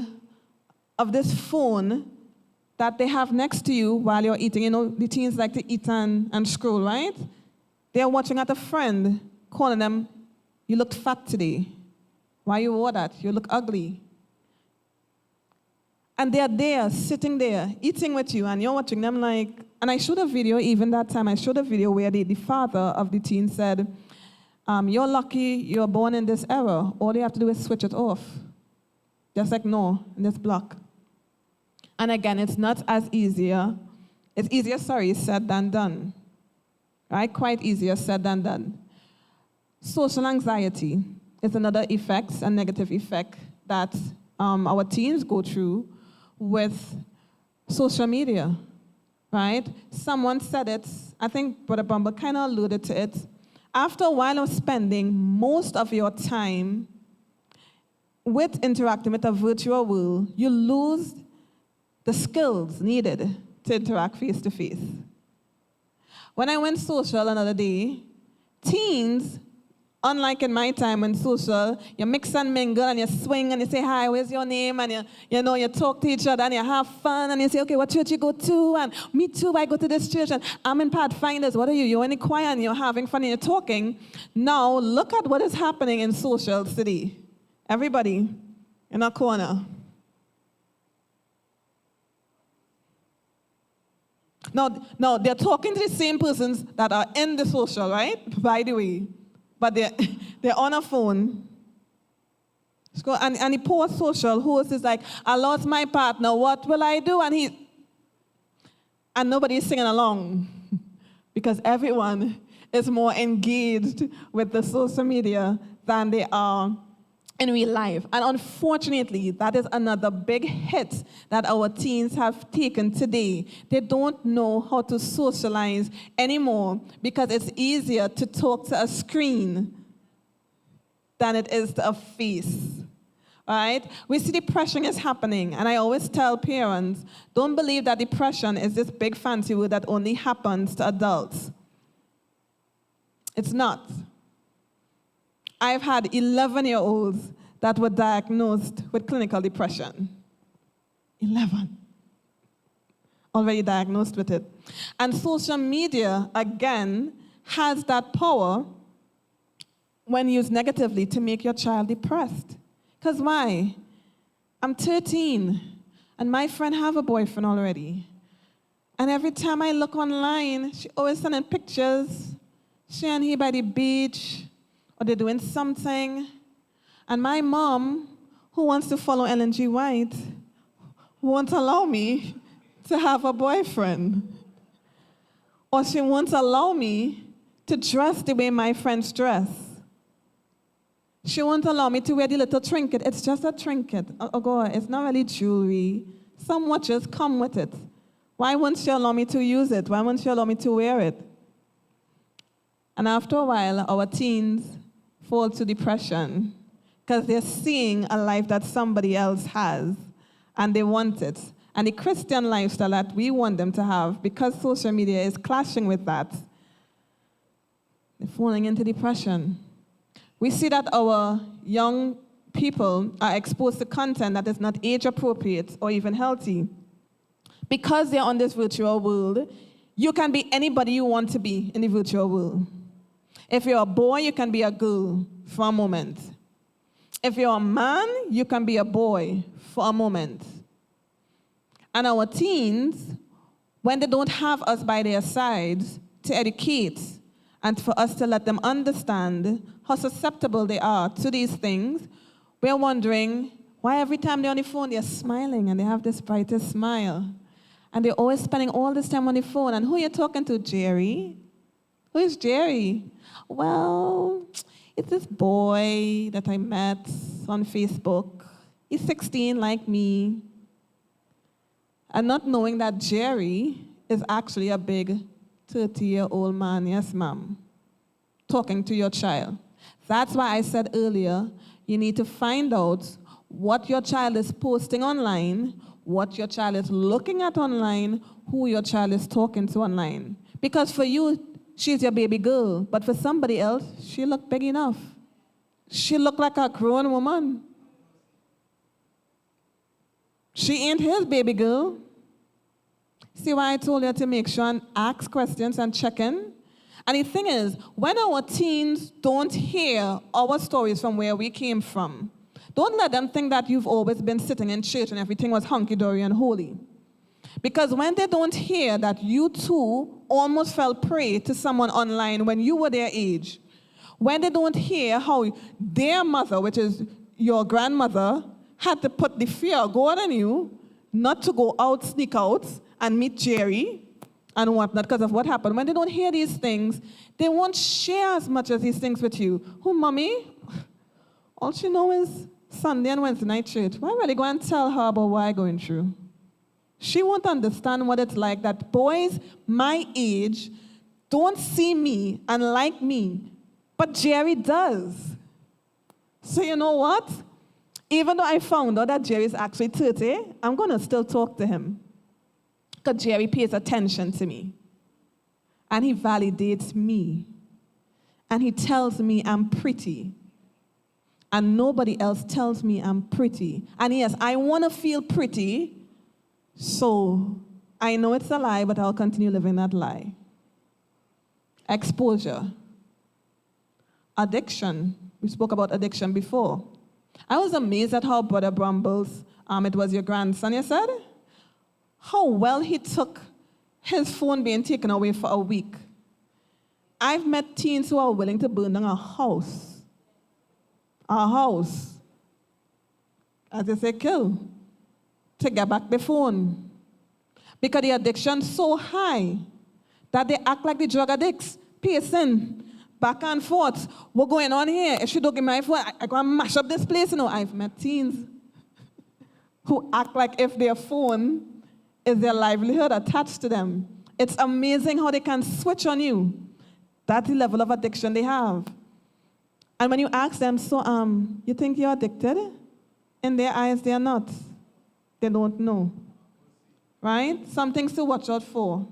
of this phone that they have next to you while you're eating. The teens like to eat and scroll, right? They're watching at a friend, calling them, "You looked fat today. Why you wore that? You look ugly." And they're there, sitting there, eating with you, and you're watching them like, and I showed a video, even that time, I showed a video where the father of the teen said, "You're lucky you're born in this era. All you have to do is switch it off." Just like, no, in this block. And again, it's not as easier. It's easier, said than done. Right? Quite easier said than done. Social anxiety is another effect, a negative effect that our teens go through with social media, right? Someone said it, I think Brother Bumble kind of alluded to it. After a while of spending most of your time with interacting with a virtual world, you lose the skills needed to interact face-to-face. When I went social another day, teens, unlike in my time when social, you mix and mingle and you swing and you say, "Hi, where's your name?" And you talk to each other and you have fun and you say, "Okay, what church you go to?" And "Me too, I go to this church." And "I'm in Pathfinders." "What are you?" "You're in the choir," and you're having fun and you're talking. Now, look at what is happening in social city. Everybody in a corner. No, they're talking to the same persons that are in the social, right? By the way. But they're on a phone, And the poor social host is like, I lost my partner, what will I do? And nobody is singing along because everyone is more engaged with the social media than they are in real life. And unfortunately, that is another big hit that our teens have taken today. They don't know how to socialize anymore because it's easier to talk to a screen than it is to a face. All right? We see depression is happening, and I always tell parents, don't believe that depression is this big fancy word that only happens to adults. It's not. I've had 11-year-olds that were diagnosed with clinical depression. 11. Already diagnosed with it. And social media, again, has that power when used negatively to make your child depressed. Because why? I'm 13, and my friend have a boyfriend already. And every time I look online, she always sending pictures. She and he by the beach, or they're doing something. And my mom, who wants to follow Ellen G. White, won't allow me to have a boyfriend. Or she won't allow me to dress the way my friends dress. She won't allow me to wear the little trinket. It's just a trinket. Oh God, it's not really jewelry. Some watches come with it. Why won't she allow me to use it? Why won't she allow me to wear it? And after a while, our teens fall to depression because they're seeing a life that somebody else has, and they want it. And the Christian lifestyle that we want them to have, because social media is clashing with that, they're falling into depression. We see that our young people are exposed to content that is not age-appropriate or even healthy. Because they're on this virtual world, you can be anybody you want to be in the virtual world. If you're a boy, you can be a girl for a moment. If you're a man, you can be a boy for a moment. And our teens, when they don't have us by their sides to educate and for us to let them understand how susceptible they are to these things, we're wondering why every time they're on the phone, they're smiling and they have this brightest smile. And they're always spending all this time on the phone. And who are you talking to, Jerry? Who is Jerry? Well, it's this boy that I met on Facebook. He's 16 like me. And not knowing that Jerry is actually a big 30-year-old man, yes, ma'am, talking to your child. That's why I said earlier, you need to find out what your child is posting online, what your child is looking at online, who your child is talking to online. Because for you, she's your baby girl, but for somebody else, she looked big enough. She looked like a grown woman. She ain't his baby girl. See why I told you to make sure and ask questions and check in? And the thing is, when our teens don't hear our stories from where we came from, don't let them think that you've always been sitting in church and everything was hunky-dory and holy. Because when they don't hear that you too almost fell prey to someone online when you were their age, when they don't hear how their mother, which is your grandmother, had to put the fear of God in you, not to go out, sneak out, and meet Jerry and whatnot because of what happened. When they don't hear these things, they won't share as much as these things with you. Who, mommy? All she knows is Sunday and Wednesday night church. Why really go and tell her about what I'm going through? She won't understand what it's like that boys my age don't see me and like me, but Jerry does. So you know what? Even though I found out that Jerry is actually 30, I'm going to still talk to him. Because Jerry pays attention to me. And he validates me. And he tells me I'm pretty. And nobody else tells me I'm pretty. And yes, I want to feel pretty, so I know it's a lie, but I'll continue living that lie. Exposure. Addiction. We spoke about addiction before. I was amazed at how Brother Brumbles, it was your grandson, you said? How well he took his phone being taken away for a week. I've met teens who are willing to burn down a house. A house. as they say, kill, to get back the phone. Because the addiction's so high that they act like the drug addicts, pacing back and forth. What's going on here? If she don't give me my phone, I'm going to mash up this place. You know, I've met teens who act like if their phone is their livelihood attached to them. It's amazing how they can switch on you. That's the level of addiction they have. And when you ask them, so you think you're addicted? In their eyes, they are not. They don't know. Right? Some things to watch out for.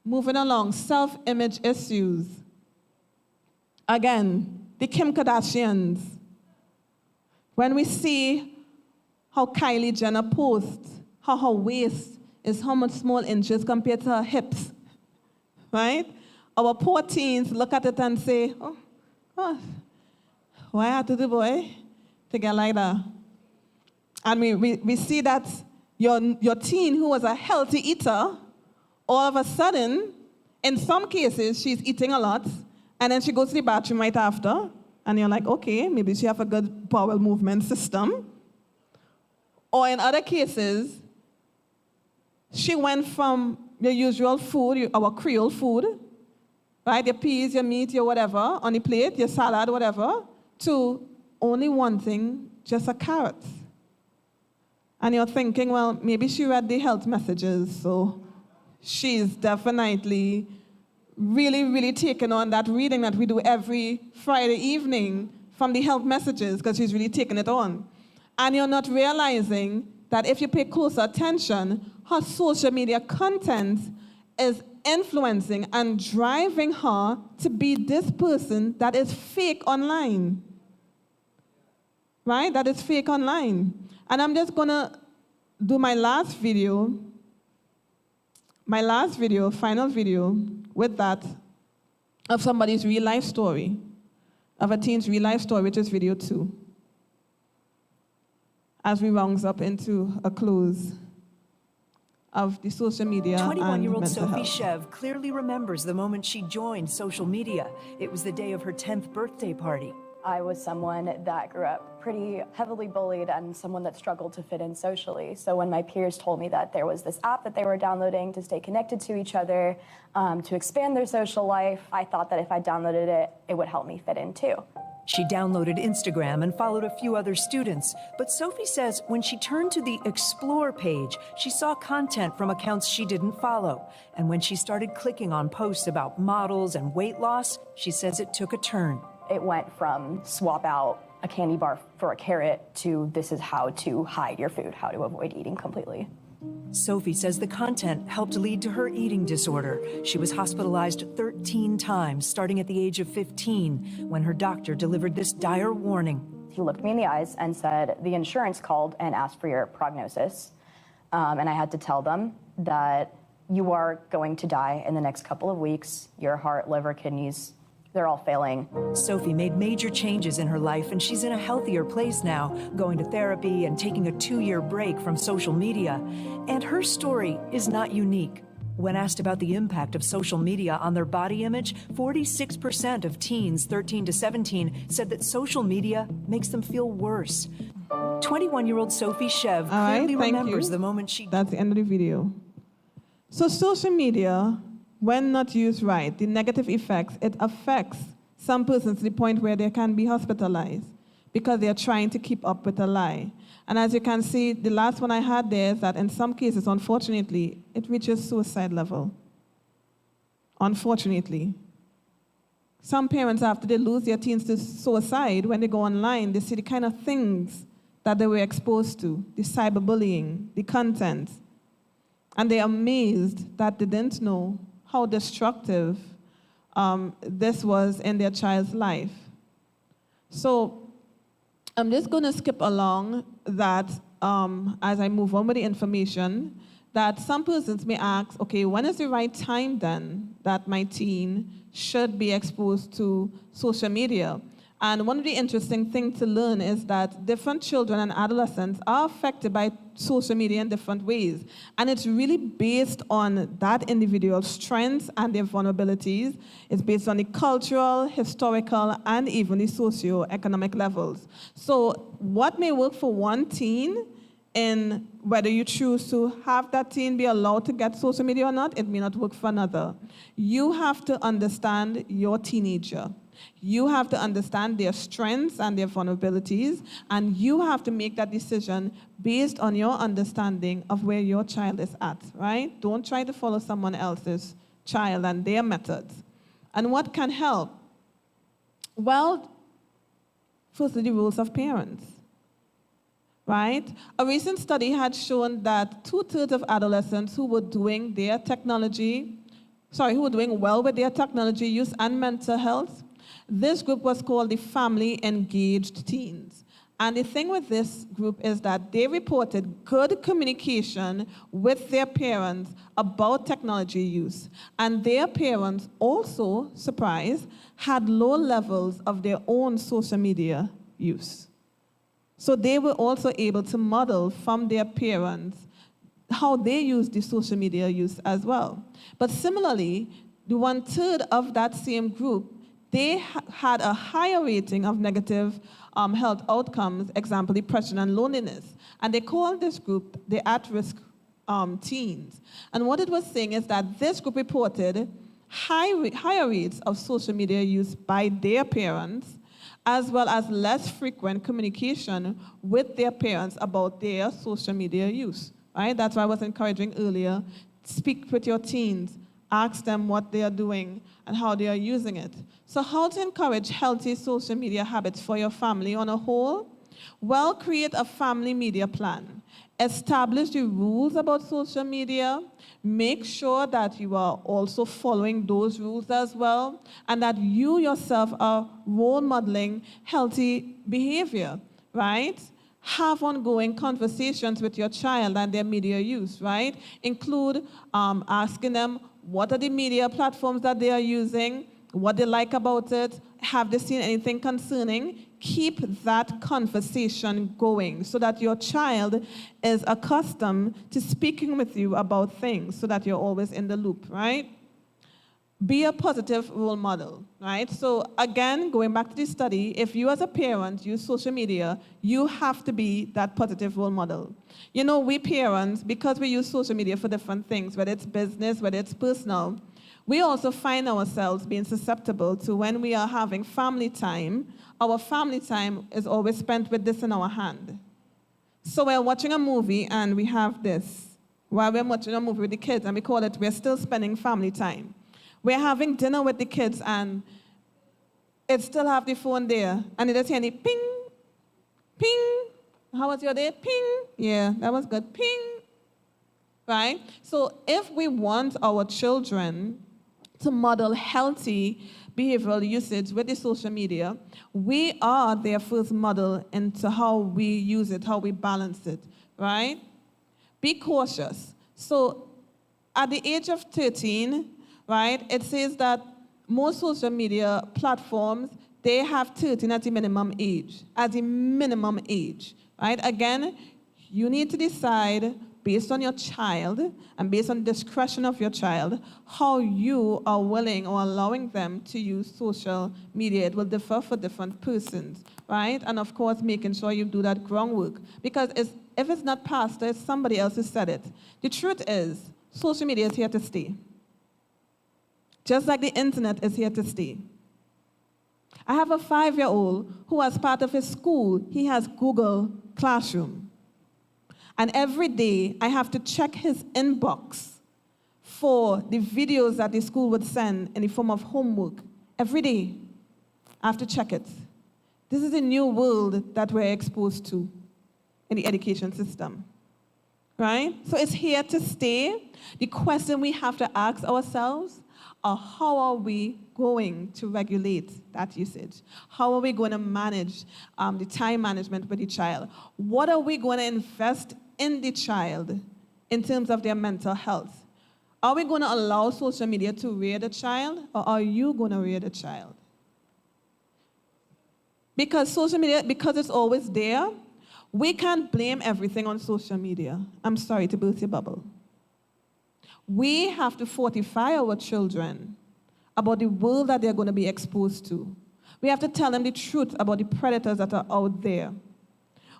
Moving along, self-image issues. Again, the Kim Kardashians. When we see how Kylie Jenner posts, how her waist is how much small inches compared to her hips, right? Our poor teens look at it and say, oh, gosh, why I have to do, boy, to get like that? And we see that your teen who was a healthy eater, all of a sudden, in some cases, she's eating a lot, and then she goes to the bathroom right after, and you're like, okay, maybe she has a good bowel movement system. Or in other cases, she went from your usual food, our Creole food, right, your peas, your meat, your whatever, on the plate, your salad, whatever, to only one thing, just a carrot. And you're thinking, well, maybe she read the health messages, so she's definitely really, really taken on that reading that we do every Friday evening from the health messages, because she's really taken it on. And you're not realizing that if you pay closer attention, her social media content is influencing and driving her to be this person that is fake online. Right? That is fake online. And I'm just going to do my last video, final video, with that, of somebody's real life story, of a teen's real life story, which is video 2. As we round up into a close of the social media. 21-year-old Sophie Sophie Chev clearly remembers the moment she joined social media. It was the day of her 10th birthday party. I was someone that grew up pretty heavily bullied and someone that struggled to fit in socially. So when my peers told me that there was this app that they were downloading to stay connected to each other, to expand their social life, I thought that if I downloaded it, it would help me fit in too. She downloaded Instagram and followed a few other students. But Sophie says when she turned to the Explore page, she saw content from accounts she didn't follow. And when she started clicking on posts about models and weight loss, she says it took a turn. It went from swap out a candy bar for a carrot to this is how to hide your food, how to avoid eating completely. Sophie says the content helped lead to her eating disorder. She was hospitalized 13 times, starting at the age of 15, when her doctor delivered this dire warning. He looked me in the eyes and said, the insurance called and asked for your prognosis. And I had to tell them that you are going to die in the next couple of weeks. Your heart, liver, kidneys, they're all failing. Sophie made major changes in her life, and she's in a healthier place now, going to therapy and taking a 2-year break from social media. And her story is not unique. When asked about the impact of social media on their body image, 46% of teens 13 to 17 said that social media makes them feel worse. 21-year-old Sophie Chev clearly remembers the moment she... That's the end of the video. So social media, when not used right, the negative effects, it affects some persons to the point where they can be hospitalized because they are trying to keep up with a lie. And as you can see, the last one I had there is that in some cases, unfortunately, it reaches suicide level. Unfortunately. Some parents, after they lose their teens to suicide, when they go online, they see the kind of things that they were exposed to, the cyberbullying, the content, and they're amazed that they didn't know how destructive this was in their child's life. So I'm just going to skip along that as I move on with the information, that some persons may ask, okay, when is the right time then that my teen should be exposed to social media? And one of the interesting things to learn is that different children and adolescents are affected by social media in different ways. And it's really based on that individual's strengths and their vulnerabilities. It's based on the cultural, historical, and even the socio-economic levels. So what may work for one teen, in whether you choose to have that teen be allowed to get social media or not, it may not work for another. You have to understand your teenager. You have to understand their strengths and their vulnerabilities, and you have to make that decision based on your understanding of where your child is at, right? Don't try to follow someone else's child and their methods. And what can help? Well, firstly, the roles of parents. Right? A recent study had shown that 2/3 of adolescents who were doing well with their technology use and mental health, this group was called the family engaged teens. And the thing with this group is that they reported good communication with their parents about technology use. And their parents also, surprise, had low levels of their own social media use. So they were also able to model from their parents how they use the social media use as well. But similarly, the 1/3 of that same group, they had a higher rating of negative health outcomes, example, depression and loneliness. And they called this group the at-risk teens. And what it was saying is that this group reported higher rates of social media use by their parents, as well as less frequent communication with their parents about their social media use, right? That's why I was encouraging earlier, speak with your teens, ask them what they are doing and how they are using it. So how to encourage healthy social media habits for your family on a whole? Well, create a family media plan. Establish the rules about social media. Make sure that you are also following those rules as well, and that you yourself are role modeling healthy behavior, right? Have ongoing conversations with your child and their media use, right? Include asking them what are the media platforms that they are using, what they like about it, have they seen anything concerning? Keep that conversation going so that your child is accustomed to speaking with you about things so that you're always in the loop, right? Be a positive role model, right? So again, going back to the study, if you as a parent use social media, you have to be that positive role model. You know, we parents, because we use social media for different things, whether it's business, whether it's personal, we also find ourselves being susceptible to when we are having family time, our family time is always spent with this in our hand. So we're watching a movie and we have this. While we're watching a movie with the kids, and we call it, we're still spending family time. We're having dinner with the kids and it still have the phone there. And it just hear any ping, ping. How was your day? Ping. Yeah, that was good. Ping. Right? So if we want our children to model healthy behavioral usage with the social media, we are their first model into how we use it, how we balance it, right? Be cautious. So at the age of 13, right, it says that most social media platforms, they have 13 as the minimum age, right? Again, you need to decide based on your child and based on the discretion of your child, how you are willing or allowing them to use social media. It will differ for different persons, right? And of course, making sure you do that groundwork. Because if it's not pastor, it's somebody else who said it. The truth is, social media is here to stay. Just like the internet is here to stay. I have a 5-year-old who, as part of his school, he has Google Classroom. And every day, I have to check his inbox for the videos that the school would send in the form of homework. Every day, I have to check it. This is a new world that we're exposed to in the education system, right? So it's here to stay. The question we have to ask ourselves are, how are we going to regulate that usage? How are we going to manage the time management with the child? What are we going to invest in the child in terms of their mental health? Are we going to allow social media to rear the child, or are you going to rear the child? Because social media, because it's always there, we can't blame everything on social media. I'm sorry to burst your bubble. We have to fortify our children about the world that they're going to be exposed to. We have to tell them the truth about the predators that are out there.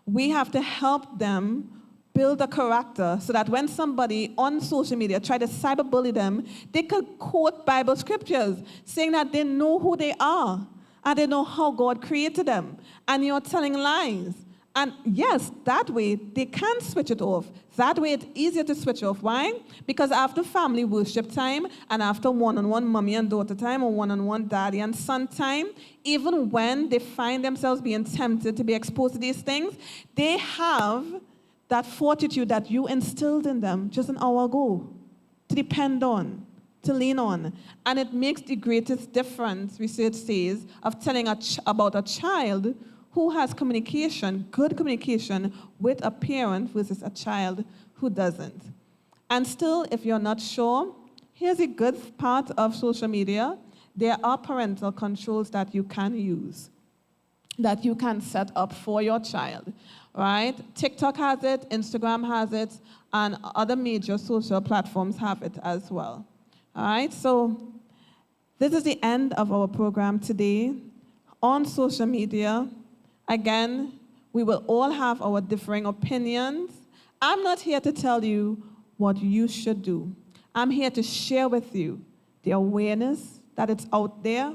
We have to help them build a character so that when somebody on social media try to cyberbully them, they could quote Bible scriptures saying that they know who they are and they know how God created them. And you're telling lies. And yes, that way they can switch it off. That way it's easier to switch off. Why? Because after family worship time and after one-on-one mommy and daughter time or one-on-one daddy and son time, even when they find themselves being tempted to be exposed to these things, they have that fortitude that you instilled in them just an hour ago to depend on, to lean on. And it makes the greatest difference, research says, of telling about a child who has communication, good communication with a parent versus a child who doesn't. And still, if you're not sure, here's a good part of social media. There are parental controls that you can use, that you can set up for your child, right? TikTok has it, Instagram has it, and other major social platforms have it as well. All right, so this is the end of our program today on social media. Again, we will all have our differing opinions. I'm not here to tell you what you should do. I'm here to share with you the awareness that it's out there.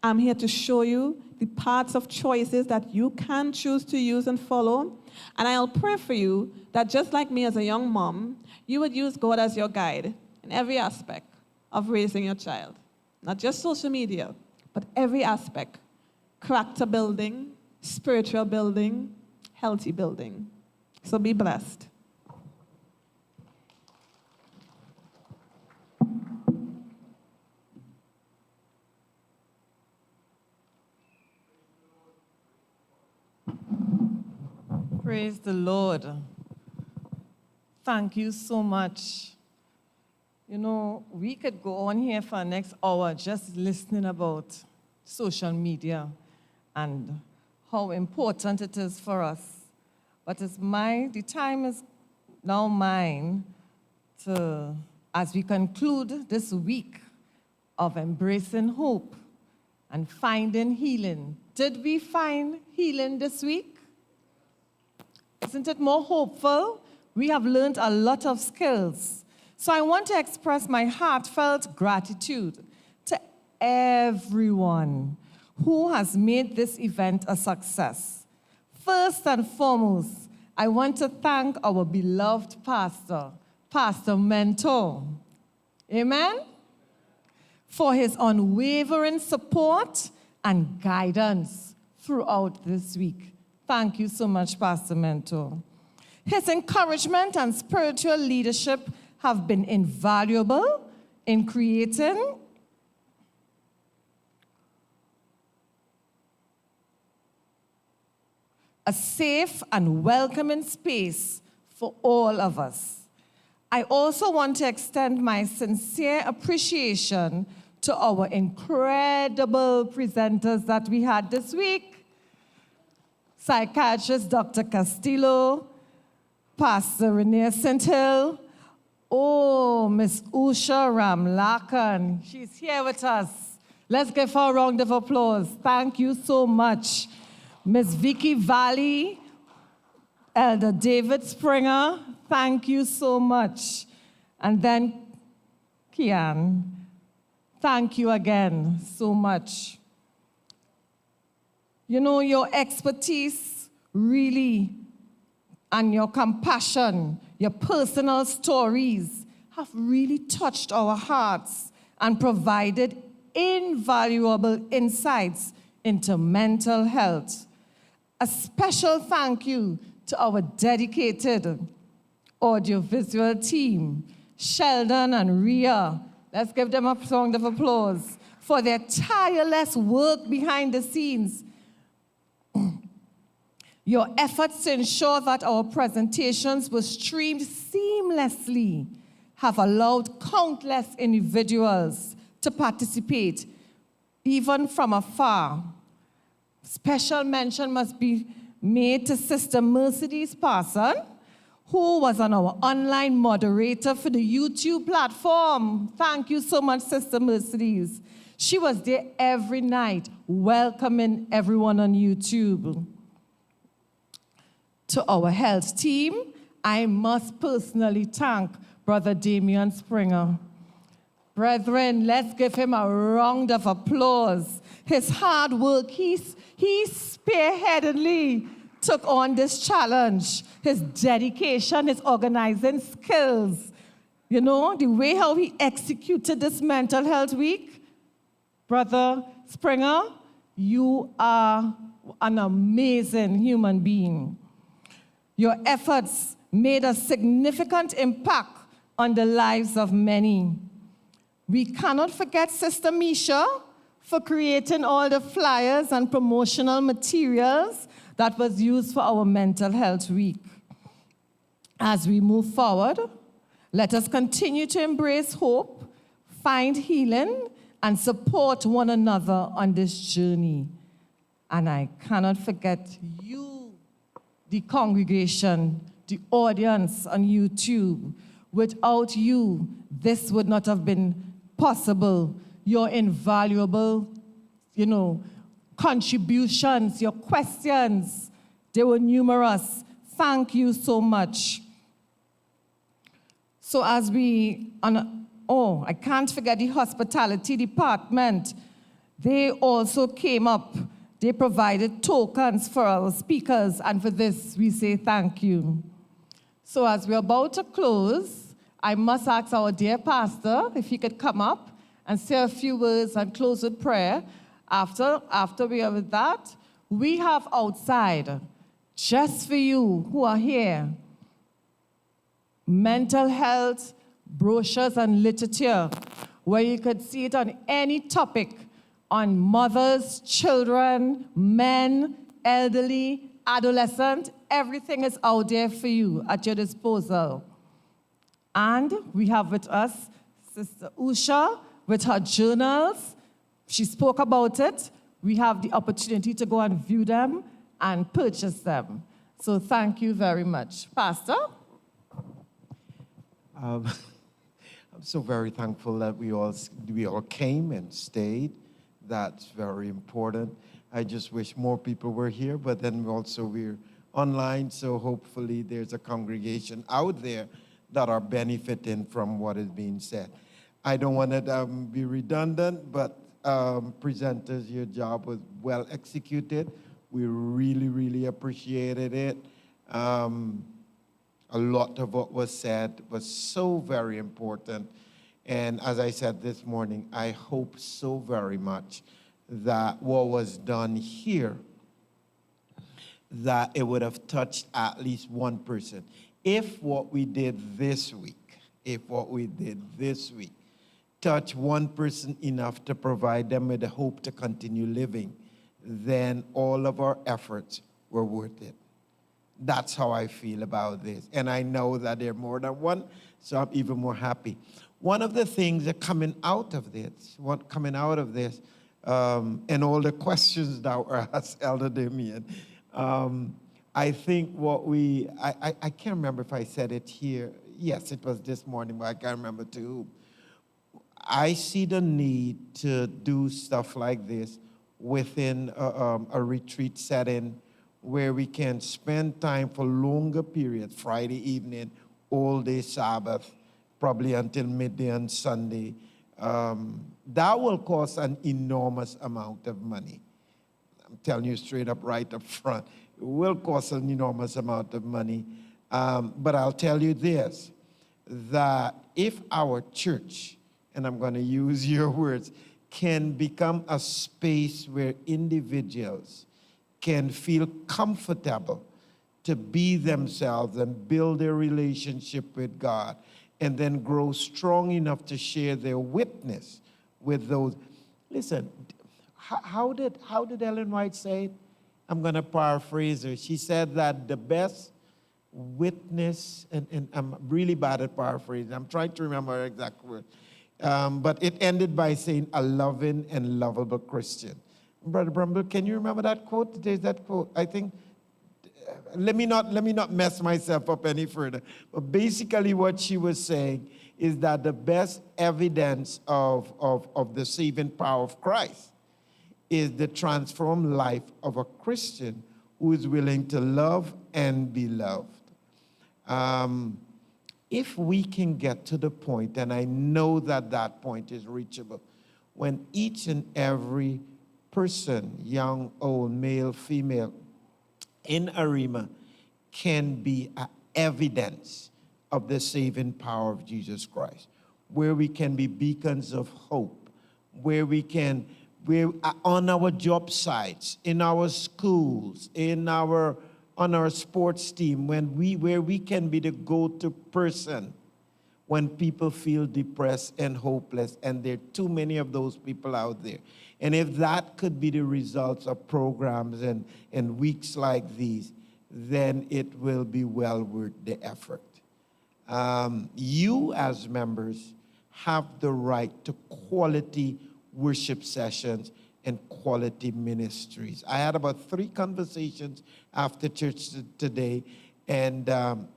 I'm here to show you the parts of choices that you can choose to use and follow. And I'll pray for you that just like me as a young mom, you would use God as your guide in every aspect of raising your child. Not just social media, but every aspect. Character building, spiritual building, healthy building. So be blessed. Praise the Lord. Thank you so much. You know, we could go on here for the next hour just listening about social media and how important it is for us. But the time is now mine to, as we conclude this week of embracing hope and finding healing. Did we find healing this week? Isn't it more hopeful? We have learned a lot of skills. So I want to express my heartfelt gratitude to everyone who has made this event a success. First and foremost, I want to thank our beloved pastor, Pastor Mentor, amen, for his unwavering support and guidance throughout this week. Thank you so much, Pastor Mentor. His encouragement and spiritual leadership have been invaluable in creating a safe and welcoming space for all of us. I also want to extend my sincere appreciation to our incredible presenters that we had this week. Psychiatrist Dr. Castillo, Pastor Renee St. Hill, Miss Usha Ramlakan. She's here with us. Let's give her a round of applause. Thank you so much. Miss Vicky Valley, Elder David Springer, thank you so much. And then Keiann, thank you again so much. You know, your expertise really, and your compassion, your personal stories have really touched our hearts and provided invaluable insights into mental health. A special thank you to our dedicated audiovisual team, Sheldon and Rhea. Let's give them a round of applause for their tireless work behind the scenes. Your efforts to ensure that our presentations were streamed seamlessly have allowed countless individuals to participate, even from afar. Special mention must be made to Sister Mercedes Parson, who was on our online moderator for the YouTube platform. Thank you so much, Sister Mercedes. She was there every night, welcoming everyone on YouTube. To our health team, I must personally thank Brother Damian Springer. Brethren, let's give him a round of applause. His hard work, he spearheadedly took on this challenge. His dedication, his organizing skills, you know, the way how he executed this mental health week. Brother Springer, you are an amazing human being. Your efforts made a significant impact on the lives of many. We cannot forget Sister Misha for creating all the flyers and promotional materials that was used for our Mental Health Week. As we move forward, let us continue to embrace hope, find healing, and support one another on this journey. And I cannot forget you, the congregation, the audience on YouTube. Without you, this would not have been possible. Your invaluable, contributions, your questions, they were numerous. Thank you so much. So as I can't forget the hospitality department. They also came up. They provided tokens for our speakers, and for this, we say thank you. So as we're about to close, I must ask our dear pastor if he could come up and say a few words and close with prayer. After we are with that, we have outside, just for you who are here, mental health brochures and literature, where you could see it on any topic on mothers, children, men, elderly, adolescent. Everything is out there for you at your disposal. And we have with us Sister Usha with her journals. She spoke about it. We have the opportunity to go and view them and purchase them. So thank you very much. Pastor? I'm so very thankful that we all came and stayed. That's very important. I just wish more people were here, but then also we're online, so hopefully there's a congregation out there that are benefiting from what is being said. I don't want to be redundant, but presenters, your job was well executed. We really, really appreciated it. A lot of what was said was so very important. And as I said this morning, I hope so very much that what was done here, that it would have touched at least one person. If what we did this week touched one person enough to provide them with the hope to continue living, then all of our efforts were worth it. That's how I feel about this. And I know that there are more than one, so I'm even more happy. One of the things that coming out of this, and all the questions that were asked, Elder Damien, I think I can't remember if I said it here. Yes, it was this morning, but I can't remember to whom. I see the need to do stuff like this within a retreat setting where we can spend time for longer periods, Friday evening, all day Sabbath, probably until midday on Sunday. That will cost an enormous amount of money. I'm telling you straight up, right up front. It will cost an enormous amount of money. But I'll tell you this, that if our church, and I'm going to use your words, can become a space where individuals can feel comfortable to be themselves and build a relationship with God, and then grow strong enough to share their witness with those. Listen, how did Ellen White say it? I'm going to paraphrase her. She said that the best witness, and I'm really bad at paraphrasing. I'm trying to remember her exact word. But it ended by saying a loving and lovable Christian. Brother Brumble, can you remember that quote? There's that quote. I think, let me not mess myself up any further. But basically what she was saying is that the best evidence of the saving power of Christ is the transformed life of a Christian who is willing to love and be loved. If we can get to the point, and I know that that point is reachable, when each and every person, young, old, male, female, in Arima can be evidence of the saving power of Jesus Christ, where we can be beacons of hope, where we can, on our job sites, in our schools, on our sports team, where we can be the go-to person when people feel depressed and hopeless, and there are too many of those people out there. And if that could be the results of programs and weeks like these, then it will be well worth the effort. You as members have the right to quality worship sessions and quality ministries. I had about 3 conversations after church today, and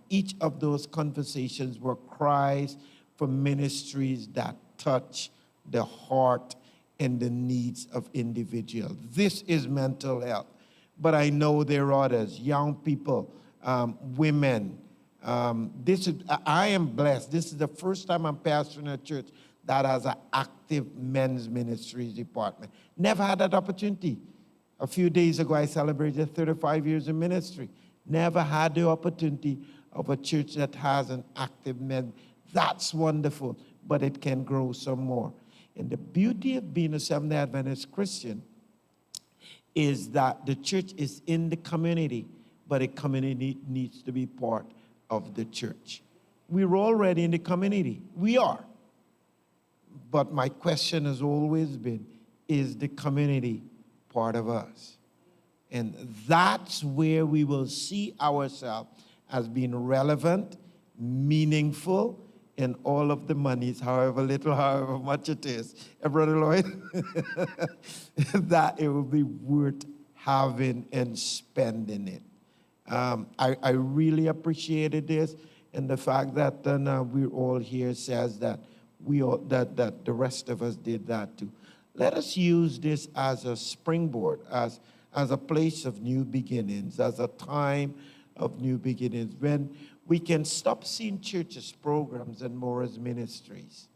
each of those conversations were cries for ministries that touch the heart and the needs of individuals. This is mental health. But I know there are others, young people, women. I am blessed. This is the first time I'm pastoring a church that has an active men's ministries department. Never had that opportunity. A few days ago, I celebrated 35 years in ministry. Never had the opportunity of a church that has an active men. That's wonderful, but it can grow some more. And the beauty of being a Seventh-day Adventist Christian is that the church is in the community, but the community needs to be part of the church. We're already in the community. We are. But my question has always been, is the community part of us? And that's where we will see ourselves as being relevant, meaningful, and all of the monies, however little, however much it is, Brother Lloyd, that it will be worth having and spending it. I really appreciated this, and the fact that we're all here says that that the rest of us did that too. Let us use this as a springboard, as a place of new beginnings, as a time of new beginnings, when we can stop seeing church as programs and more as ministries,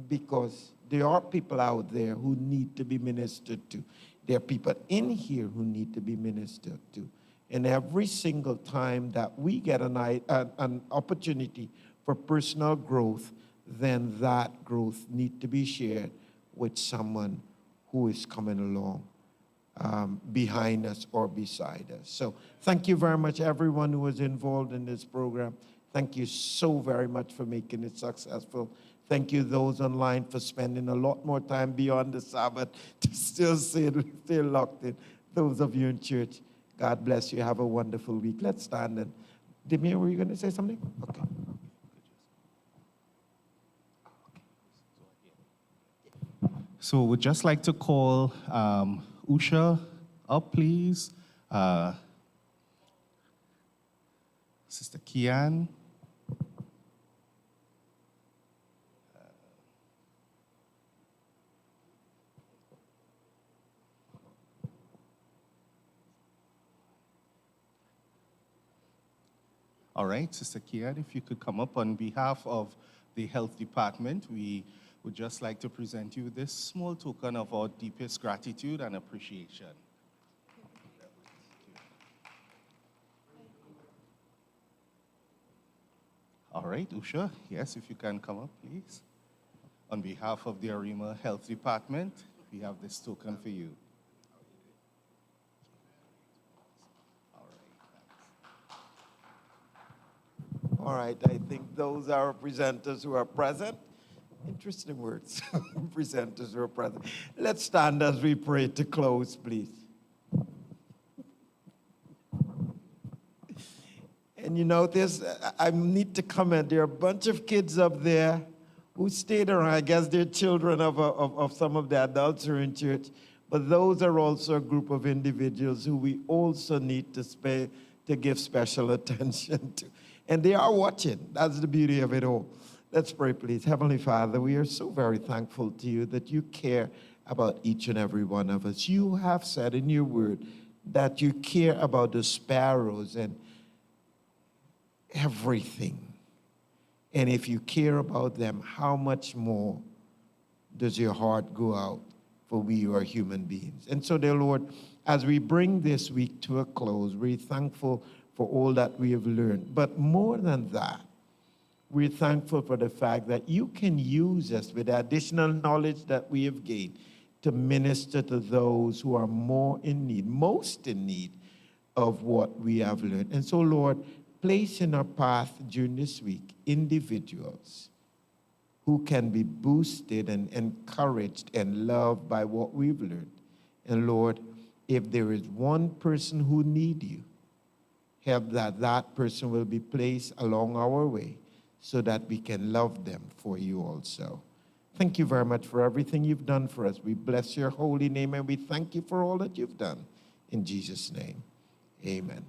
because there are people out there who need to be ministered to. There are people in here who need to be ministered to. And every single time that we get an opportunity for personal growth, then that growth needs to be shared with someone who is coming along behind us or beside us. So thank you very much, everyone who was involved in this program. Thank you so very much for making it successful. Thank you, those online, for spending a lot more time beyond the Sabbath to still stay locked in. Those of you in church, God bless you. Have a wonderful week. Let's stand. And Demir, were you going to say something? Okay. So we'd just like to call Usha up, please. Sister Keiann. All right, Sister Keiann, if you could come up on behalf of the Health Department, we would just like to present you this small token of our deepest gratitude and appreciation. All right, Usha, yes, if you can come up, please. On behalf of the Arima Health Department, we have this token for you. All right, I think those are presenters who are present. Interesting words, presenters who are present. Let's stand as we pray to close, please. And you notice, I need to comment, there are a bunch of kids up there who stayed around. I guess they're children of some of the adults who are in church. But those are also a group of individuals who we also need to give special attention to. And they are watching. That's the beauty of it all. Let's pray, please. Heavenly Father, we are so very thankful to you that you care about each and every one of us. You have said in your word that you care about the sparrows and everything. And if you care about them, how much more does your heart go out for we are human beings? And so, dear Lord, as we bring this week to a close, we're thankful for all that we have learned. But more than that, we're thankful for the fact that you can use us with the additional knowledge that we have gained to minister to those who are more in need, most in need of what we have learned. And so, Lord, place in our path during this week individuals who can be boosted and encouraged and loved by what we've learned. And Lord, if there is one person who needs you, help that person will be placed along our way so that we can love them for you also. Thank you very much for everything you've done for us. We bless your holy name and we thank you for all that you've done. In Jesus' name, amen.